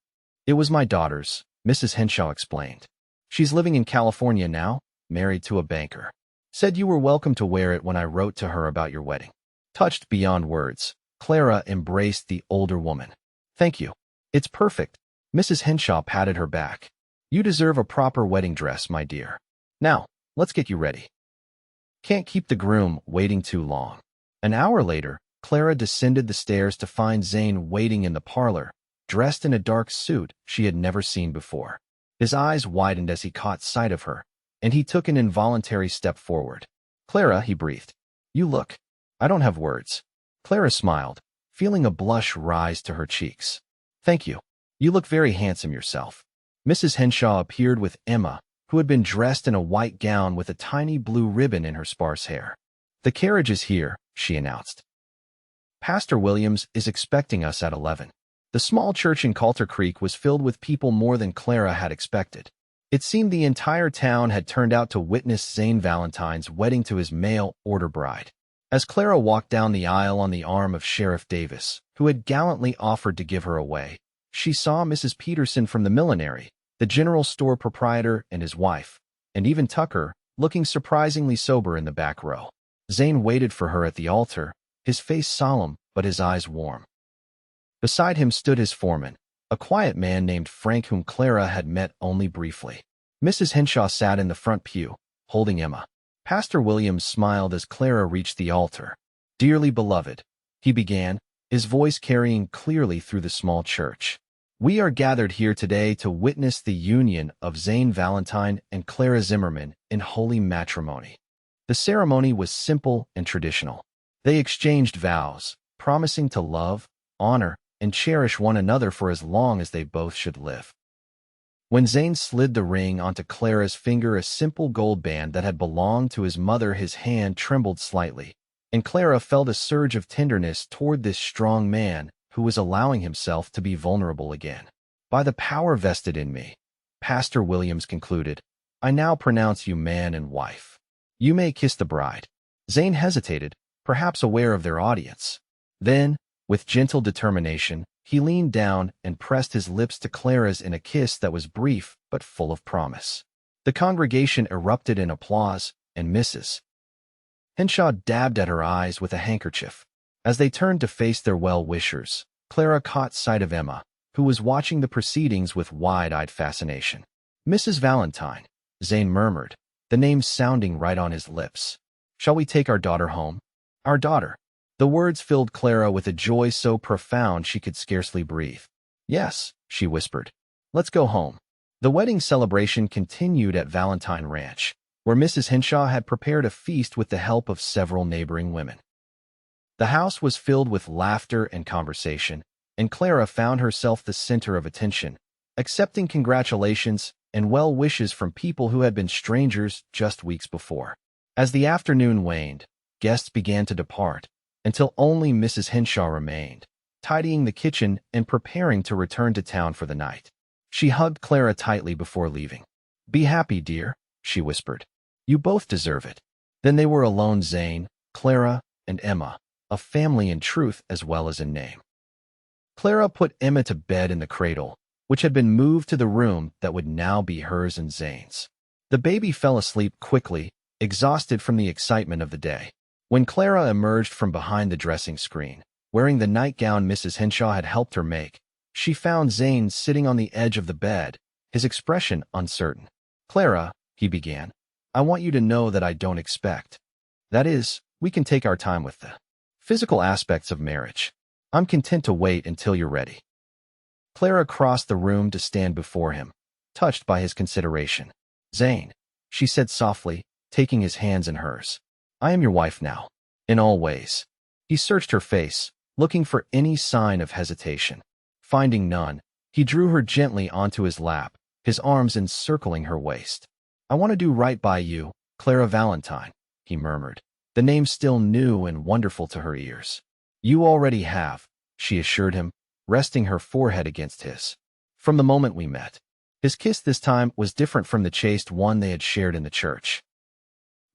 "It was my daughter's," Mrs. Henshaw explained. "She's living in California now, married to a banker. Said you were welcome to wear it when I wrote to her about your wedding." Touched beyond words, Clara embraced the older woman. "Thank you. It's perfect." Mrs. Henshaw patted her back. "You deserve a proper wedding dress, my dear. Now, let's get you ready. Can't keep the groom waiting too long." An hour later, Clara descended the stairs to find Zane waiting in the parlor, dressed in a dark suit she had never seen before. His eyes widened as he caught sight of her, and he took an involuntary step forward. "Clara," he breathed. "You look—" "I don't have words." Clara smiled, feeling a blush rise to her cheeks. "Thank you. You look very handsome yourself." Mrs. Henshaw appeared with Emma, who had been dressed in a white gown with a tiny blue ribbon in her sparse hair. "The carriage is here," she announced. "Pastor Williams is expecting us at 11. The small church in Coulter Creek was filled with people more than Clara had expected. It seemed the entire town had turned out to witness Zane Valentine's wedding to his mail-order bride. As Clara walked down the aisle on the arm of Sheriff Davis, who had gallantly offered to give her away, she saw Mrs. Peterson from the millinery, the general store proprietor and his wife, and even Tucker, looking surprisingly sober in the back row. Zane waited for her at the altar, his face solemn but his eyes warm. Beside him stood his foreman, a quiet man named Frank whom Clara had met only briefly. Mrs. Henshaw sat in the front pew, holding Emma. Pastor Williams smiled as Clara reached the altar. "Dearly beloved," he began, his voice carrying clearly through the small church. "We are gathered here today to witness the union of Zane Valentine and Clara Zimmerman in holy matrimony." The ceremony was simple and traditional. They exchanged vows, promising to love, honor, and cherish one another for as long as they both should live. When Zane slid the ring onto Clara's finger, a simple gold band that had belonged to his mother, his hand trembled slightly, and Clara felt a surge of tenderness toward this strong man who was allowing himself to be vulnerable again. "By the power vested in me," Pastor Williams concluded, "I now pronounce you man and wife. You may kiss the bride." Zane hesitated, perhaps aware of their audience. Then, with gentle determination, he leaned down and pressed his lips to Clara's in a kiss that was brief but full of promise. The congregation erupted in applause, and Mrs. Henshaw dabbed at her eyes with a handkerchief. As they turned to face their well-wishers, Clara caught sight of Emma, who was watching the proceedings with wide-eyed fascination. "Mrs. Valentine," Zane murmured, the name sounding right on his lips. "Shall we take our daughter home?" "Our daughter." The words filled Clara with a joy so profound she could scarcely breathe. "Yes," she whispered. "Let's go home." The wedding celebration continued at Valentine Ranch, where Mrs. Henshaw had prepared a feast with the help of several neighboring women. The house was filled with laughter and conversation, and Clara found herself the center of attention, accepting congratulations and well wishes from people who had been strangers just weeks before. As the afternoon waned, guests began to depart, until only Mrs. Henshaw remained, tidying the kitchen and preparing to return to town for the night. She hugged Clara tightly before leaving. "Be happy, dear," she whispered. "You both deserve it." Then they were alone, Zane, Clara, and Emma, a family in truth as well as in name. Clara put Emma to bed in the cradle, which had been moved to the room that would now be hers and Zane's. The baby fell asleep quickly, exhausted from the excitement of the day. When Clara emerged from behind the dressing screen, wearing the nightgown Mrs. Henshaw had helped her make, she found Zane sitting on the edge of the bed, his expression uncertain. "Clara," he began, "I want you to know that I don't expect. That is, we can take our time with the physical aspects of marriage. I'm content to wait until you're ready." Clara crossed the room to stand before him, touched by his consideration. "Zane," she said softly, taking his hands in hers, "I am your wife now, in all ways." He searched her face, looking for any sign of hesitation. Finding none, he drew her gently onto his lap, his arms encircling her waist. "I want to do right by you, Clara Valentine," he murmured, the name still new and wonderful to her ears. "You already have," she assured him, resting her forehead against his. "From the moment we met." His kiss this time was different from the chaste one they had shared in the church.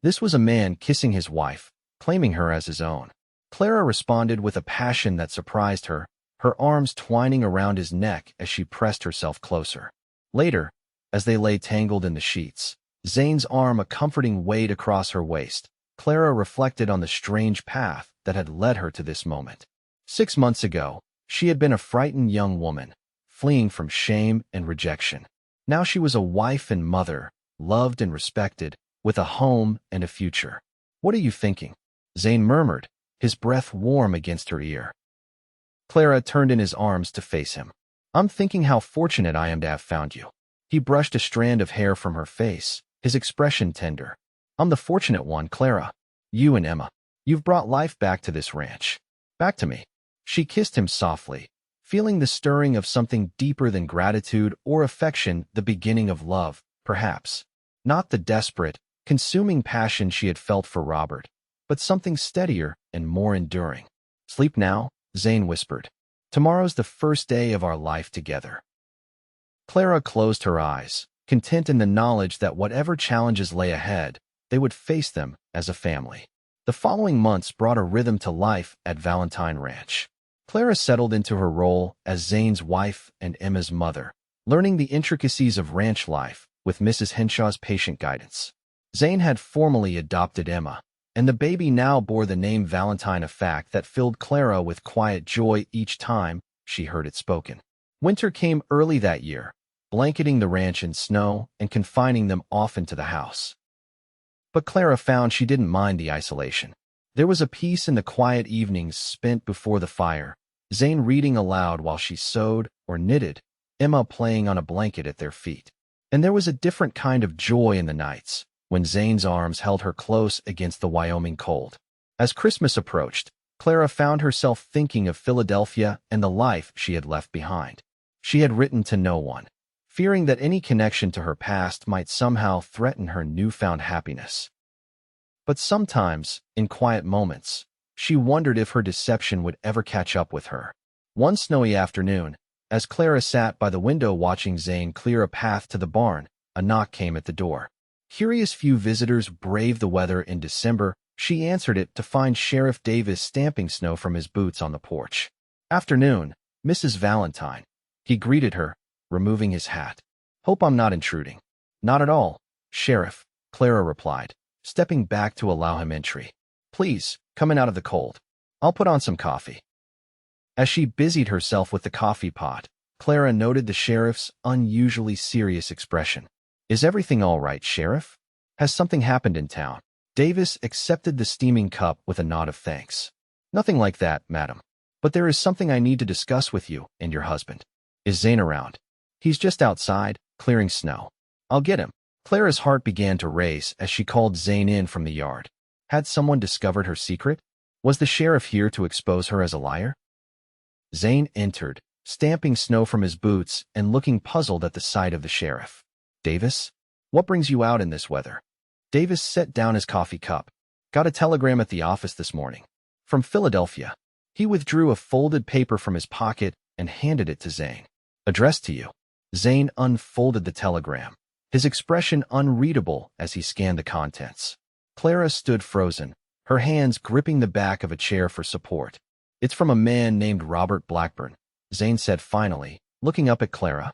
This was a man kissing his wife, claiming her as his own. Clara responded with a passion that surprised her, her arms twining around his neck as she pressed herself closer. Later, as they lay tangled in the sheets, Zane's arm a comforting weight across her waist, Clara reflected on the strange path that had led her to this moment. 6 months ago, she had been a frightened young woman, fleeing from shame and rejection. Now she was a wife and mother, loved and respected, with a home and a future. "What are you thinking?" Zane murmured, his breath warm against her ear. Clara turned in his arms to face him. "I'm thinking how fortunate I am to have found you." He brushed a strand of hair from her face, his expression tender. "I'm the fortunate one, Clara. You and Emma. You've brought life back to this ranch. Back to me." She kissed him softly, feeling the stirring of something deeper than gratitude or affection, the beginning of love, perhaps. Not the desperate, consuming passion she had felt for Robert, but something steadier and more enduring. "Sleep now," Zane whispered. "Tomorrow's the first day of our life together." Clara closed her eyes, content in the knowledge that whatever challenges lay ahead, they would face them as a family. The following months brought a rhythm to life at Valentine Ranch. Clara settled into her role as Zane's wife and Emma's mother, learning the intricacies of ranch life with Mrs. Henshaw's patient guidance. Zane had formally adopted Emma, and the baby now bore the name Valentine, a fact that filled Clara with quiet joy each time she heard it spoken. Winter came early that year, blanketing the ranch in snow and confining them often to the house. But Clara found she didn't mind the isolation. There was a peace in the quiet evenings spent before the fire, Zane reading aloud while she sewed or knitted, Emma playing on a blanket at their feet. And there was a different kind of joy in the nights, when Zane's arms held her close against the Wyoming cold. As Christmas approached, Clara found herself thinking of Philadelphia and the life she had left behind. She had written to no one, fearing that any connection to her past might somehow threaten her newfound happiness. But sometimes, in quiet moments, she wondered if her deception would ever catch up with her. One snowy afternoon, as Clara sat by the window watching Zane clear a path to the barn, a knock came at the door. Curious few visitors brave the weather in December, she answered it to find Sheriff Davis stamping snow from his boots on the porch. "Afternoon, Mrs. Valentine," he greeted her, removing his hat. "Hope I'm not intruding." "Not at all, Sheriff," Clara replied, stepping back to allow him entry. "Please, come in out of the cold. I'll put on some coffee." As she busied herself with the coffee pot, Clara noted the sheriff's unusually serious expression. "Is everything all right, Sheriff? Has something happened in town?" Davis accepted the steaming cup with a nod of thanks. "Nothing like that, madam. But there is something I need to discuss with you and your husband." "Is Zane around?" "He's just outside, clearing snow." "I'll get him." Clara's heart began to race as she called Zane in from the yard. Had someone discovered her secret? Was the sheriff here to expose her as a liar? Zane entered, stamping snow from his boots and looking puzzled at the sight of the sheriff. "Davis? What brings you out in this weather?" Davis set down his coffee cup. "Got a telegram at the office this morning. From Philadelphia." He withdrew a folded paper from his pocket and handed it to Zane. "Addressed to you." Zane unfolded the telegram, his expression unreadable as he scanned the contents. Clara stood frozen, her hands gripping the back of a chair for support. "It's from a man named Robert Blackburn," Zane said finally, looking up at Clara.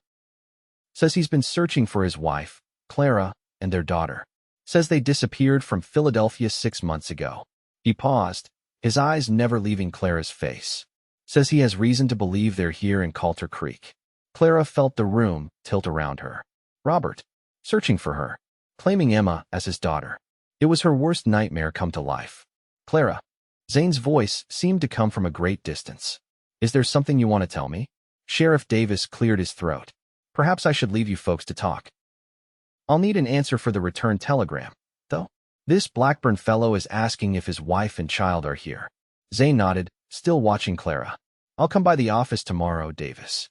Says he's been searching for his wife, Clara, and their daughter. Says they disappeared from Philadelphia 6 months ago. He paused, his eyes never leaving Clara's face. Says he has reason to believe they're here in Coulter Creek. Clara felt the room tilt around her. Robert, searching for her, claiming Emma as his daughter. It was her worst nightmare come to life. Clara. Zane's voice seemed to come from a great distance. Is there something you want to tell me? Sheriff Davis cleared his throat. Perhaps I should leave you folks to talk. I'll need an answer for the return telegram, though. This Blackburn fellow is asking if his wife and child are here. Zane nodded, still watching Clara. I'll come by the office tomorrow, Davis.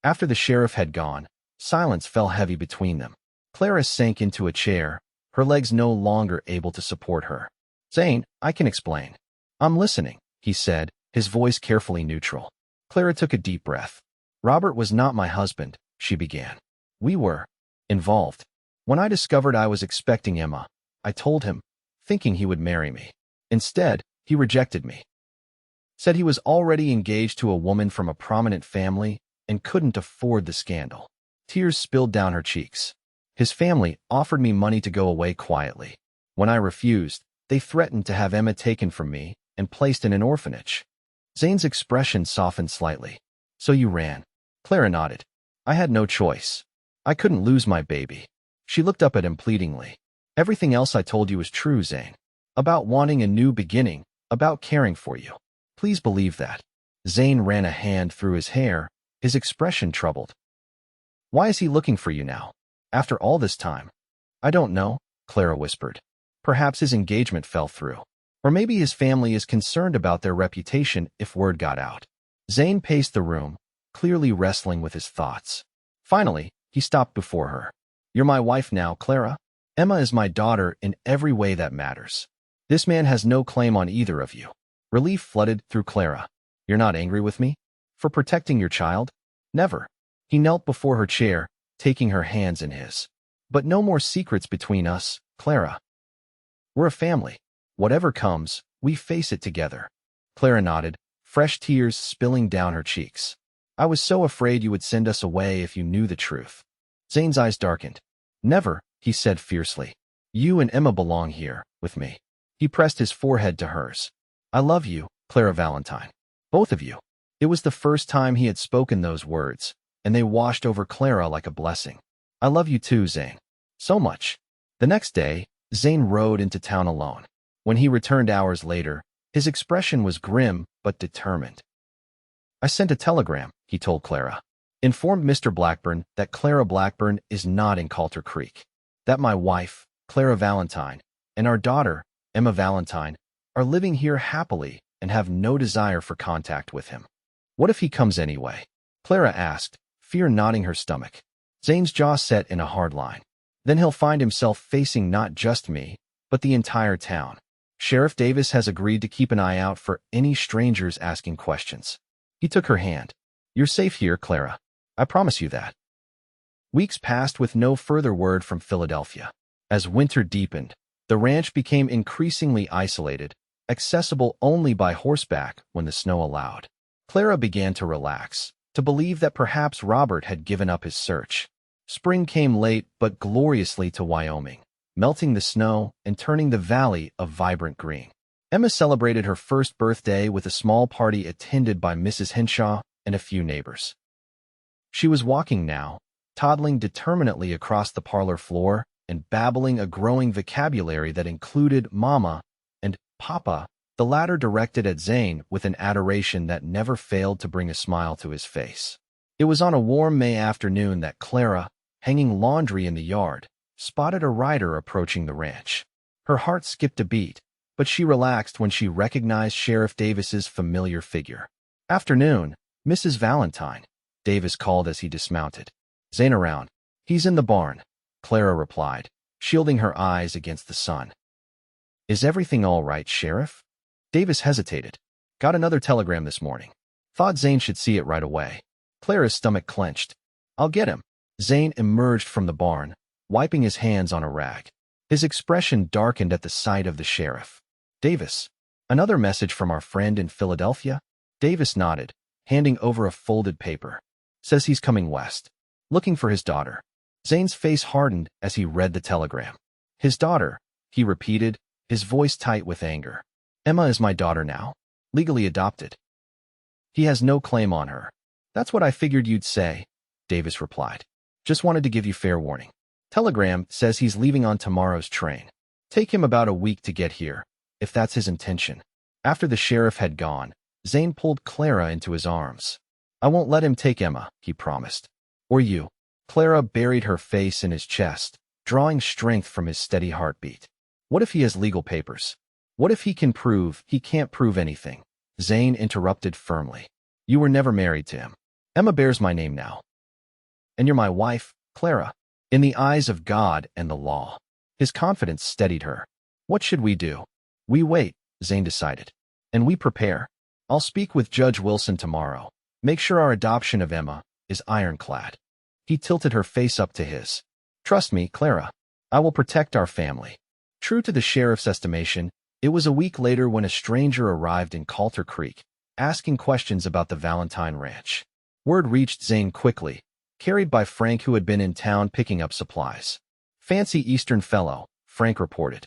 After the sheriff had gone, silence fell heavy between them. Clara sank into a chair, her legs no longer able to support her. Zane, I can explain. I'm listening, he said, his voice carefully neutral. Clara took a deep breath. Robert was not my husband, she began. We were involved. When I discovered I was expecting Emma, I told him, thinking he would marry me. Instead, he rejected me. Said he was already engaged to a woman from a prominent family and couldn't afford the scandal. Tears spilled down her cheeks. His family offered me money to go away quietly. When I refused, they threatened to have Emma taken from me and placed in an orphanage. Zane's expression softened slightly. So you ran. Clara nodded. I had no choice. I couldn't lose my baby. She looked up at him pleadingly. Everything else I told you is true, Zane. About wanting a new beginning, about caring for you. Please believe that. Zane ran a hand through his hair, his expression troubled. Why is he looking for you now? After all this time? I don't know, Clara whispered. Perhaps his engagement fell through. Or maybe his family is concerned about their reputation if word got out. Zane paced the room, clearly wrestling with his thoughts. Finally, he stopped before her. You're my wife now, Clara. Emma is my daughter in every way that matters. This man has no claim on either of you. Relief flooded through Clara. You're not angry with me? For protecting your child? Never. He knelt before her chair, taking her hands in his. But no more secrets between us, Clara. We're a family. Whatever comes, we face it together. Clara nodded, fresh tears spilling down her cheeks. I was so afraid you would send us away if you knew the truth. Zane's eyes darkened. Never, he said fiercely. You and Emma belong here, with me. He pressed his forehead to hers. I love you, Clara Valentine. Both of you. It was the first time he had spoken those words, and they washed over Clara like a blessing. I love you too, Zane. So much. The next day, Zane rode into town alone. When he returned hours later, his expression was grim but determined. I sent a telegram, he told Clara. Informed Mr. Blackburn that Clara Blackburn is not in Coulter Creek. That my wife, Clara Valentine, and our daughter, Emma Valentine, are living here happily and have no desire for contact with him. What if he comes anyway? Clara asked, fear knotting her stomach. Zane's jaw set in a hard line. Then he'll find himself facing not just me, but the entire town. Sheriff Davis has agreed to keep an eye out for any strangers asking questions. He took her hand. You're safe here, Clara. I promise you that. Weeks passed with no further word from Philadelphia. As winter deepened, the ranch became increasingly isolated, accessible only by horseback when the snow allowed. Clara began to relax, to believe that perhaps Robert had given up his search. Spring came late but gloriously to Wyoming, melting the snow and turning the valley a vibrant green. Emma celebrated her first birthday with a small party attended by Mrs. Henshaw and a few neighbors. She was walking now, toddling determinately across the parlor floor and babbling a growing vocabulary that included Mama and Papa, the latter directed at Zane with an adoration that never failed to bring a smile to his face. It was on a warm May afternoon that Clara, hanging laundry in the yard, spotted a rider approaching the ranch. Her heart skipped a beat, but she relaxed when she recognized Sheriff Davis's familiar figure. Afternoon, Mrs. Valentine, Davis called as he dismounted. Zane around. He's in the barn, Clara replied, shielding her eyes against the sun. Is everything all right, Sheriff? Davis hesitated. Got another telegram this morning. Thought Zane should see it right away. Clara's stomach clenched. I'll get him. Zane emerged from the barn, wiping his hands on a rag. His expression darkened at the sight of the sheriff. Davis, another message from our friend in Philadelphia? Davis nodded, handing over a folded paper. Says he's coming west. Looking for his daughter. Zane's face hardened as he read the telegram. His daughter, he repeated, his voice tight with anger. Emma is my daughter now. Legally adopted. He has no claim on her. That's what I figured you'd say, Davis replied. Just wanted to give you fair warning. Telegram says he's leaving on tomorrow's train. Take him about a week to get here, if that's his intention. After the sheriff had gone, Zane pulled Clara into his arms. I won't let him take Emma, he promised. Or you. Clara buried her face in his chest, drawing strength from his steady heartbeat. What if he has legal papers? What if he can prove he can't prove anything? Zane interrupted firmly. You were never married to him. Emma bears my name now. And you're my wife, Clara. In the eyes of God and the law. His confidence steadied her. What should we do? We wait, Zane decided. And we prepare. I'll speak with Judge Wilson tomorrow. Make sure our adoption of Emma is ironclad. He tilted her face up to his. Trust me, Clara. I will protect our family. True to the sheriff's estimation, it was a week later when a stranger arrived in Coulter Creek, asking questions about the Valentine Ranch. Word reached Zane quickly, carried by Frank, who had been in town picking up supplies. Fancy Eastern fellow, Frank reported.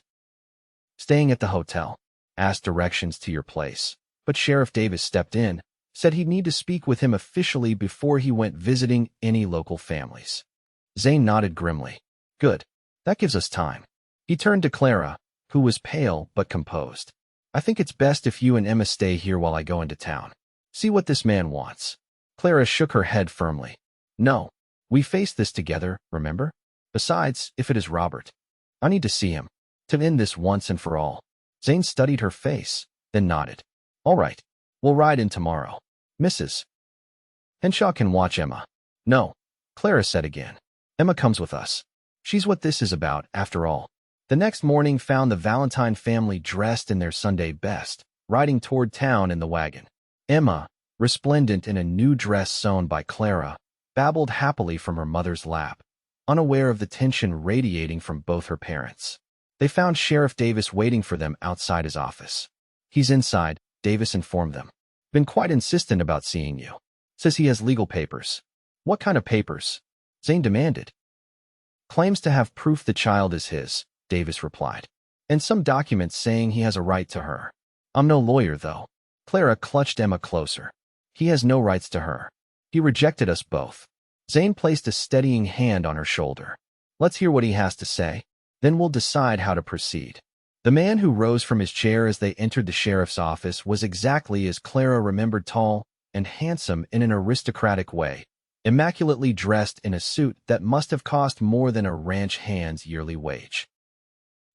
Staying at the hotel. Asked directions to your place, but Sheriff Davis stepped in, said he'd need to speak with him officially before he went visiting any local families. Zane nodded grimly. Good. That gives us time. He turned to Clara, who was pale but composed. I think it's best if you and Emma stay here while I go into town. See what this man wants. Clara shook her head firmly. No. We faced this together, remember? Besides, if it is Robert, I need to see him. To end this once and for all. Zane studied her face, then nodded. All right. We'll ride in tomorrow. Mrs. Henshaw can watch Emma. No. Clara said again. Emma comes with us. She's what this is about, after all. The next morning found the Valentine family dressed in their Sunday best, riding toward town in the wagon. Emma, resplendent in a new dress sewn by Clara, babbled happily from her mother's lap, unaware of the tension radiating from both her parents. They found Sheriff Davis waiting for them outside his office. He's inside, Davis informed them. Been quite insistent about seeing you. Says he has legal papers. What kind of papers? Zane demanded. Claims to have proof the child is his, Davis replied. And some documents saying he has a right to her. I'm no lawyer, though. Clara clutched Emma closer. He has no rights to her. He rejected us both. Zane placed a steadying hand on her shoulder. Let's hear what he has to say. Then we'll decide how to proceed. The man who rose from his chair as they entered the sheriff's office was exactly as Clara remembered, tall and handsome in an aristocratic way, immaculately dressed in a suit that must have cost more than a ranch hand's yearly wage.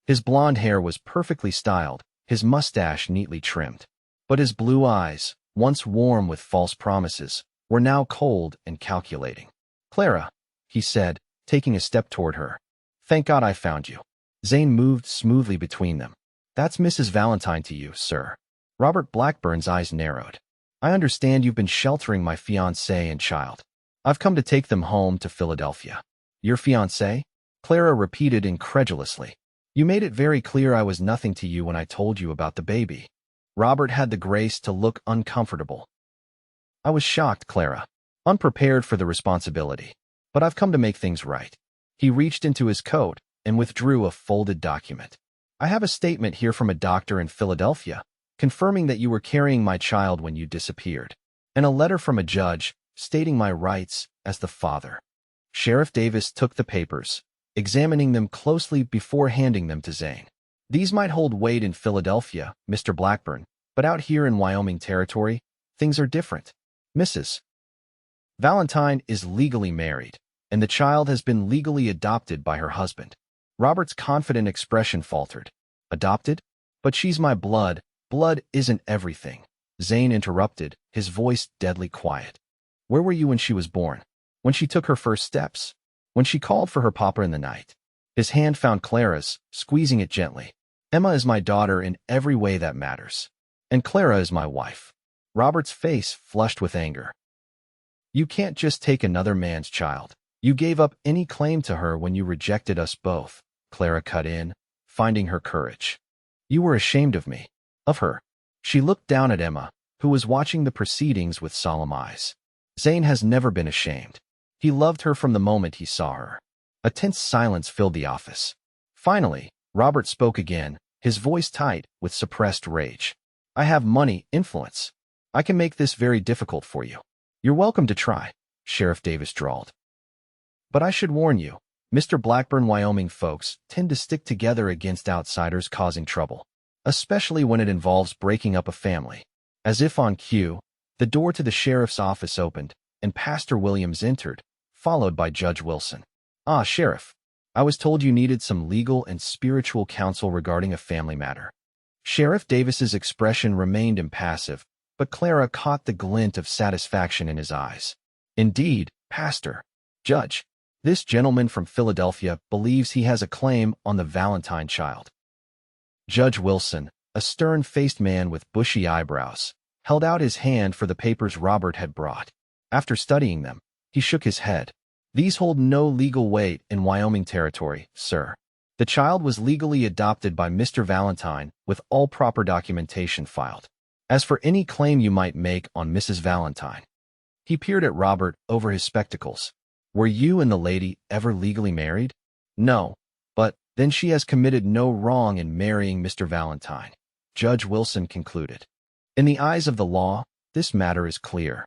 His blonde hair was perfectly styled, his mustache neatly trimmed. But his blue eyes, once warm with false promises, were now cold and calculating. Clara, he said, taking a step toward her. Thank God I found you. Zane moved smoothly between them. That's Mrs. Valentine to you, sir. Robert Blackburn's eyes narrowed. I understand you've been sheltering my fiancé and child. I've come to take them home to Philadelphia. Your fiancé? Clara repeated incredulously. You made it very clear I was nothing to you when I told you about the baby. Robert had the grace to look uncomfortable. I was shocked, Clara, unprepared for the responsibility. But I've come to make things right. He reached into his coat and withdrew a folded document. I have a statement here from a doctor in Philadelphia, confirming that you were carrying my child when you disappeared, and a letter from a judge stating my rights as the father. Sheriff Davis took the papers, examining them closely before handing them to Zane. These might hold weight in Philadelphia, Mr. Blackburn, but out here in Wyoming territory, things are different. Mrs. Valentine is legally married, and the child has been legally adopted by her husband. Robert's confident expression faltered. Adopted? But she's my blood. Blood isn't everything. Zane interrupted, his voice deadly quiet. Where were you when she was born? When she took her first steps? When she called for her papa in the night? His hand found Clara's, squeezing it gently. Emma is my daughter in every way that matters. And Clara is my wife. Robert's face flushed with anger. You can't just take another man's child. You gave up any claim to her when you rejected us both, Clara cut in, finding her courage. You were ashamed of me. Of her. She looked down at Emma, who was watching the proceedings with solemn eyes. Zane has never been ashamed. He loved her from the moment he saw her. A tense silence filled the office. Finally, Robert spoke again, his voice tight with suppressed rage. I have money, influence. I can make this very difficult for you. You're welcome to try, Sheriff Davis drawled. But I should warn you, Mr. Blackburn, Wyoming folks tend to stick together against outsiders causing trouble, especially when it involves breaking up a family. As if on cue, the door to the sheriff's office opened, and Pastor Williams entered, followed by Judge Wilson. Ah, Sheriff, I was told you needed some legal and spiritual counsel regarding a family matter. Sheriff Davis's expression remained impassive, but Clara caught the glint of satisfaction in his eyes. Indeed, Pastor. Judge, this gentleman from Philadelphia believes he has a claim on the Valentine child. Judge Wilson, a stern-faced man with bushy eyebrows, held out his hand for the papers Robert had brought. After studying them, he shook his head. These hold no legal weight in Wyoming territory, sir. The child was legally adopted by Mr. Valentine with all proper documentation filed. As for any claim you might make on Mrs. Valentine, he peered at Robert over his spectacles. Were you and the lady ever legally married? No, but then she has committed no wrong in marrying Mr. Valentine, Judge Wilson concluded. In the eyes of the law, this matter is clear.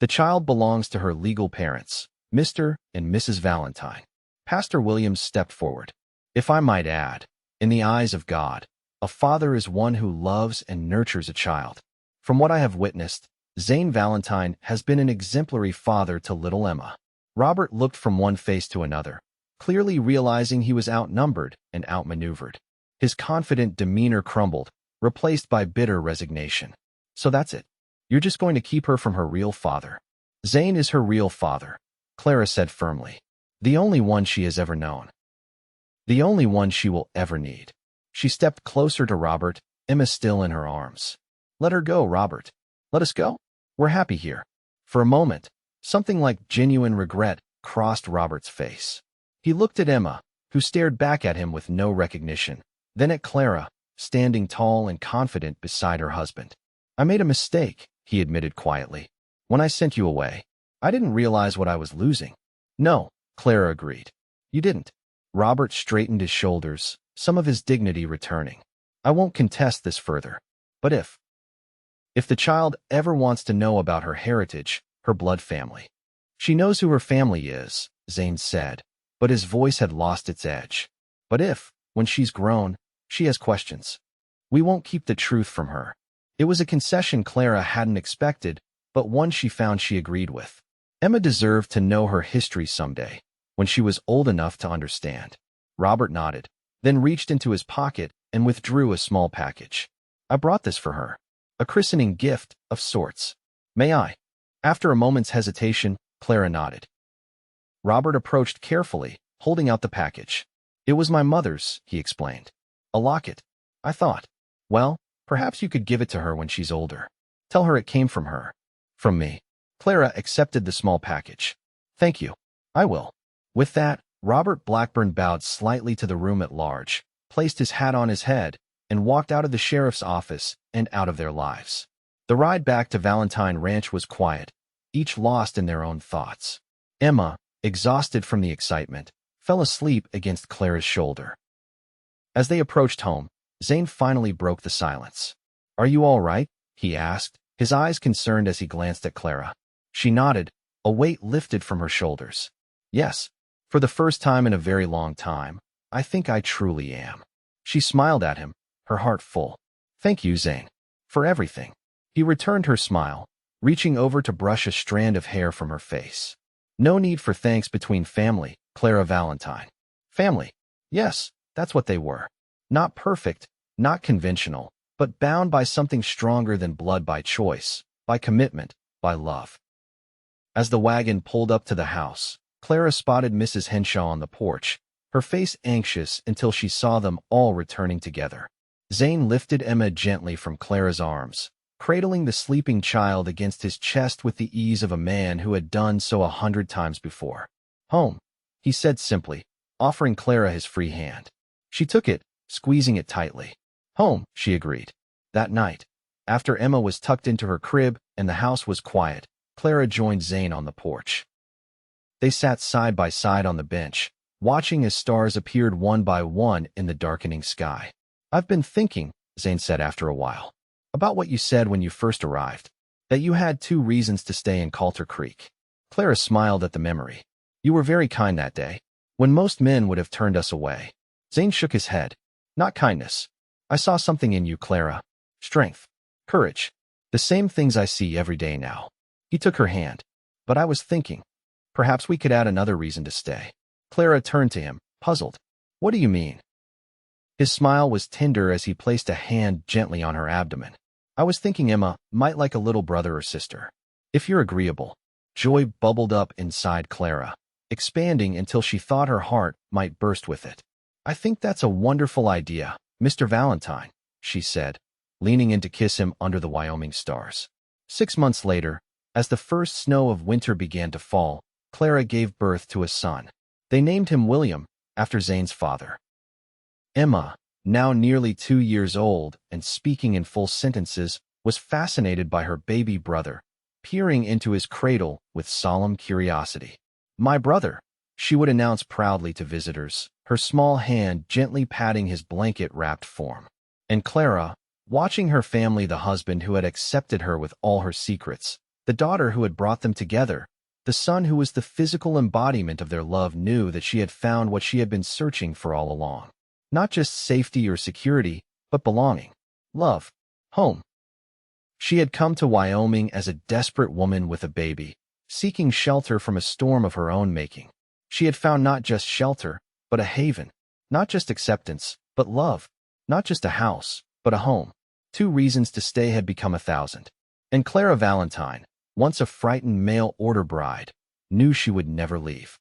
The child belongs to her legal parents, Mr. and Mrs. Valentine. Pastor Williams stepped forward. If I might add, in the eyes of God, a father is one who loves and nurtures a child. From what I have witnessed, Zane Valentine has been an exemplary father to little Emma. Robert looked from one face to another, clearly realizing he was outnumbered and outmaneuvered. His confident demeanor crumbled, replaced by bitter resignation. So that's it. You're just going to keep her from her real father. Zane is her real father, Clara said firmly. The only one she has ever known. The only one she will ever need. She stepped closer to Robert, Emma still in her arms. Let her go, Robert. Let us go. We're happy here. For a moment, something like genuine regret crossed Robert's face. He looked at Emma, who stared back at him with no recognition, then at Clara, standing tall and confident beside her husband. I made a mistake, he admitted quietly. When I sent you away, I didn't realize what I was losing. No, Clara agreed. You didn't. Robert straightened his shoulders, some of his dignity returning. I won't contest this further. But if the child ever wants to know about her heritage, her blood family. She knows who her family is, Zane said, but his voice had lost its edge. But if, when she's grown, she has questions, we won't keep the truth from her. It was a concession Clara hadn't expected, but one she found she agreed with. Emma deserved to know her history someday, when she was old enough to understand. Robert nodded, then reached into his pocket and withdrew a small package. I brought this for her. A christening gift, of sorts. May I? After a moment's hesitation, Clara nodded. Robert approached carefully, holding out the package. It was my mother's, he explained. A locket. I thought, well, perhaps you could give it to her when she's older. Tell her it came from her. From me. Clara accepted the small package. Thank you. I will. With that, Robert Blackburn bowed slightly to the room at large, placed his hat on his head, and walked out of the sheriff's office and out of their lives. The ride back to Valentine Ranch was quiet, each lost in their own thoughts. Emma, exhausted from the excitement, fell asleep against Clara's shoulder. As they approached home, Zane finally broke the silence. Are you all right? He asked, his eyes concerned as he glanced at Clara. She nodded, a weight lifted from her shoulders. Yes. For the first time in a very long time, I think I truly am. She smiled at him, her heart full. Thank you, Zane, for everything. He returned her smile, reaching over to brush a strand of hair from her face. No need for thanks between family, Clara Valentine. Family. Yes, that's what they were. Not perfect, not conventional, but bound by something stronger than blood, by choice, by commitment, by love. As the wagon pulled up to the house, Clara spotted Mrs. Henshaw on the porch, her face anxious until she saw them all returning together. Zane lifted Emma gently from Clara's arms, cradling the sleeping child against his chest with the ease of a man who had done so 100 times before. Home, he said simply, offering Clara his free hand. She took it, squeezing it tightly. Home, she agreed. That night, after Emma was tucked into her crib and the house was quiet, Clara joined Zane on the porch. They sat side by side on the bench, watching as stars appeared one by one in the darkening sky. "I've been thinking," Zane said after a while, "about what you said when you first arrived, that you had 2 reasons to stay in Coulter Creek." Clara smiled at the memory. "You were very kind that day, when most men would have turned us away." Zane shook his head. "Not kindness. I saw something in you, Clara. Strength. Courage. The same things I see every day now." He took her hand. "But I was thinking, perhaps we could add another reason to stay." Clara turned to him, puzzled. "What do you mean?" His smile was tender as he placed a hand gently on her abdomen. "I was thinking Emma might like a little brother or sister. If you're agreeable." Joy bubbled up inside Clara, expanding until she thought her heart might burst with it. "I think that's a wonderful idea, Mr. Valentine," she said, leaning in to kiss him under the Wyoming stars. 6 months later, as the first snow of winter began to fall, Clara gave birth to a son. They named him William, after Zane's father. Emma, now nearly 2 years old and speaking in full sentences, was fascinated by her baby brother, peering into his cradle with solemn curiosity. "My brother," she would announce proudly to visitors, her small hand gently patting his blanket-wrapped form. And Clara, watching her family, the husband who had accepted her with all her secrets, the daughter who had brought them together, the son who was the physical embodiment of their love, knew that she had found what she had been searching for all along. Not just safety or security, but belonging, love, home. She had come to Wyoming as a desperate woman with a baby, seeking shelter from a storm of her own making. She had found not just shelter, but a haven. Not just acceptance, but love. Not just a house, but a home. 2 reasons to stay had become 1,000. And Clara Valentine, once a frightened mail-order bride, knew she would never leave.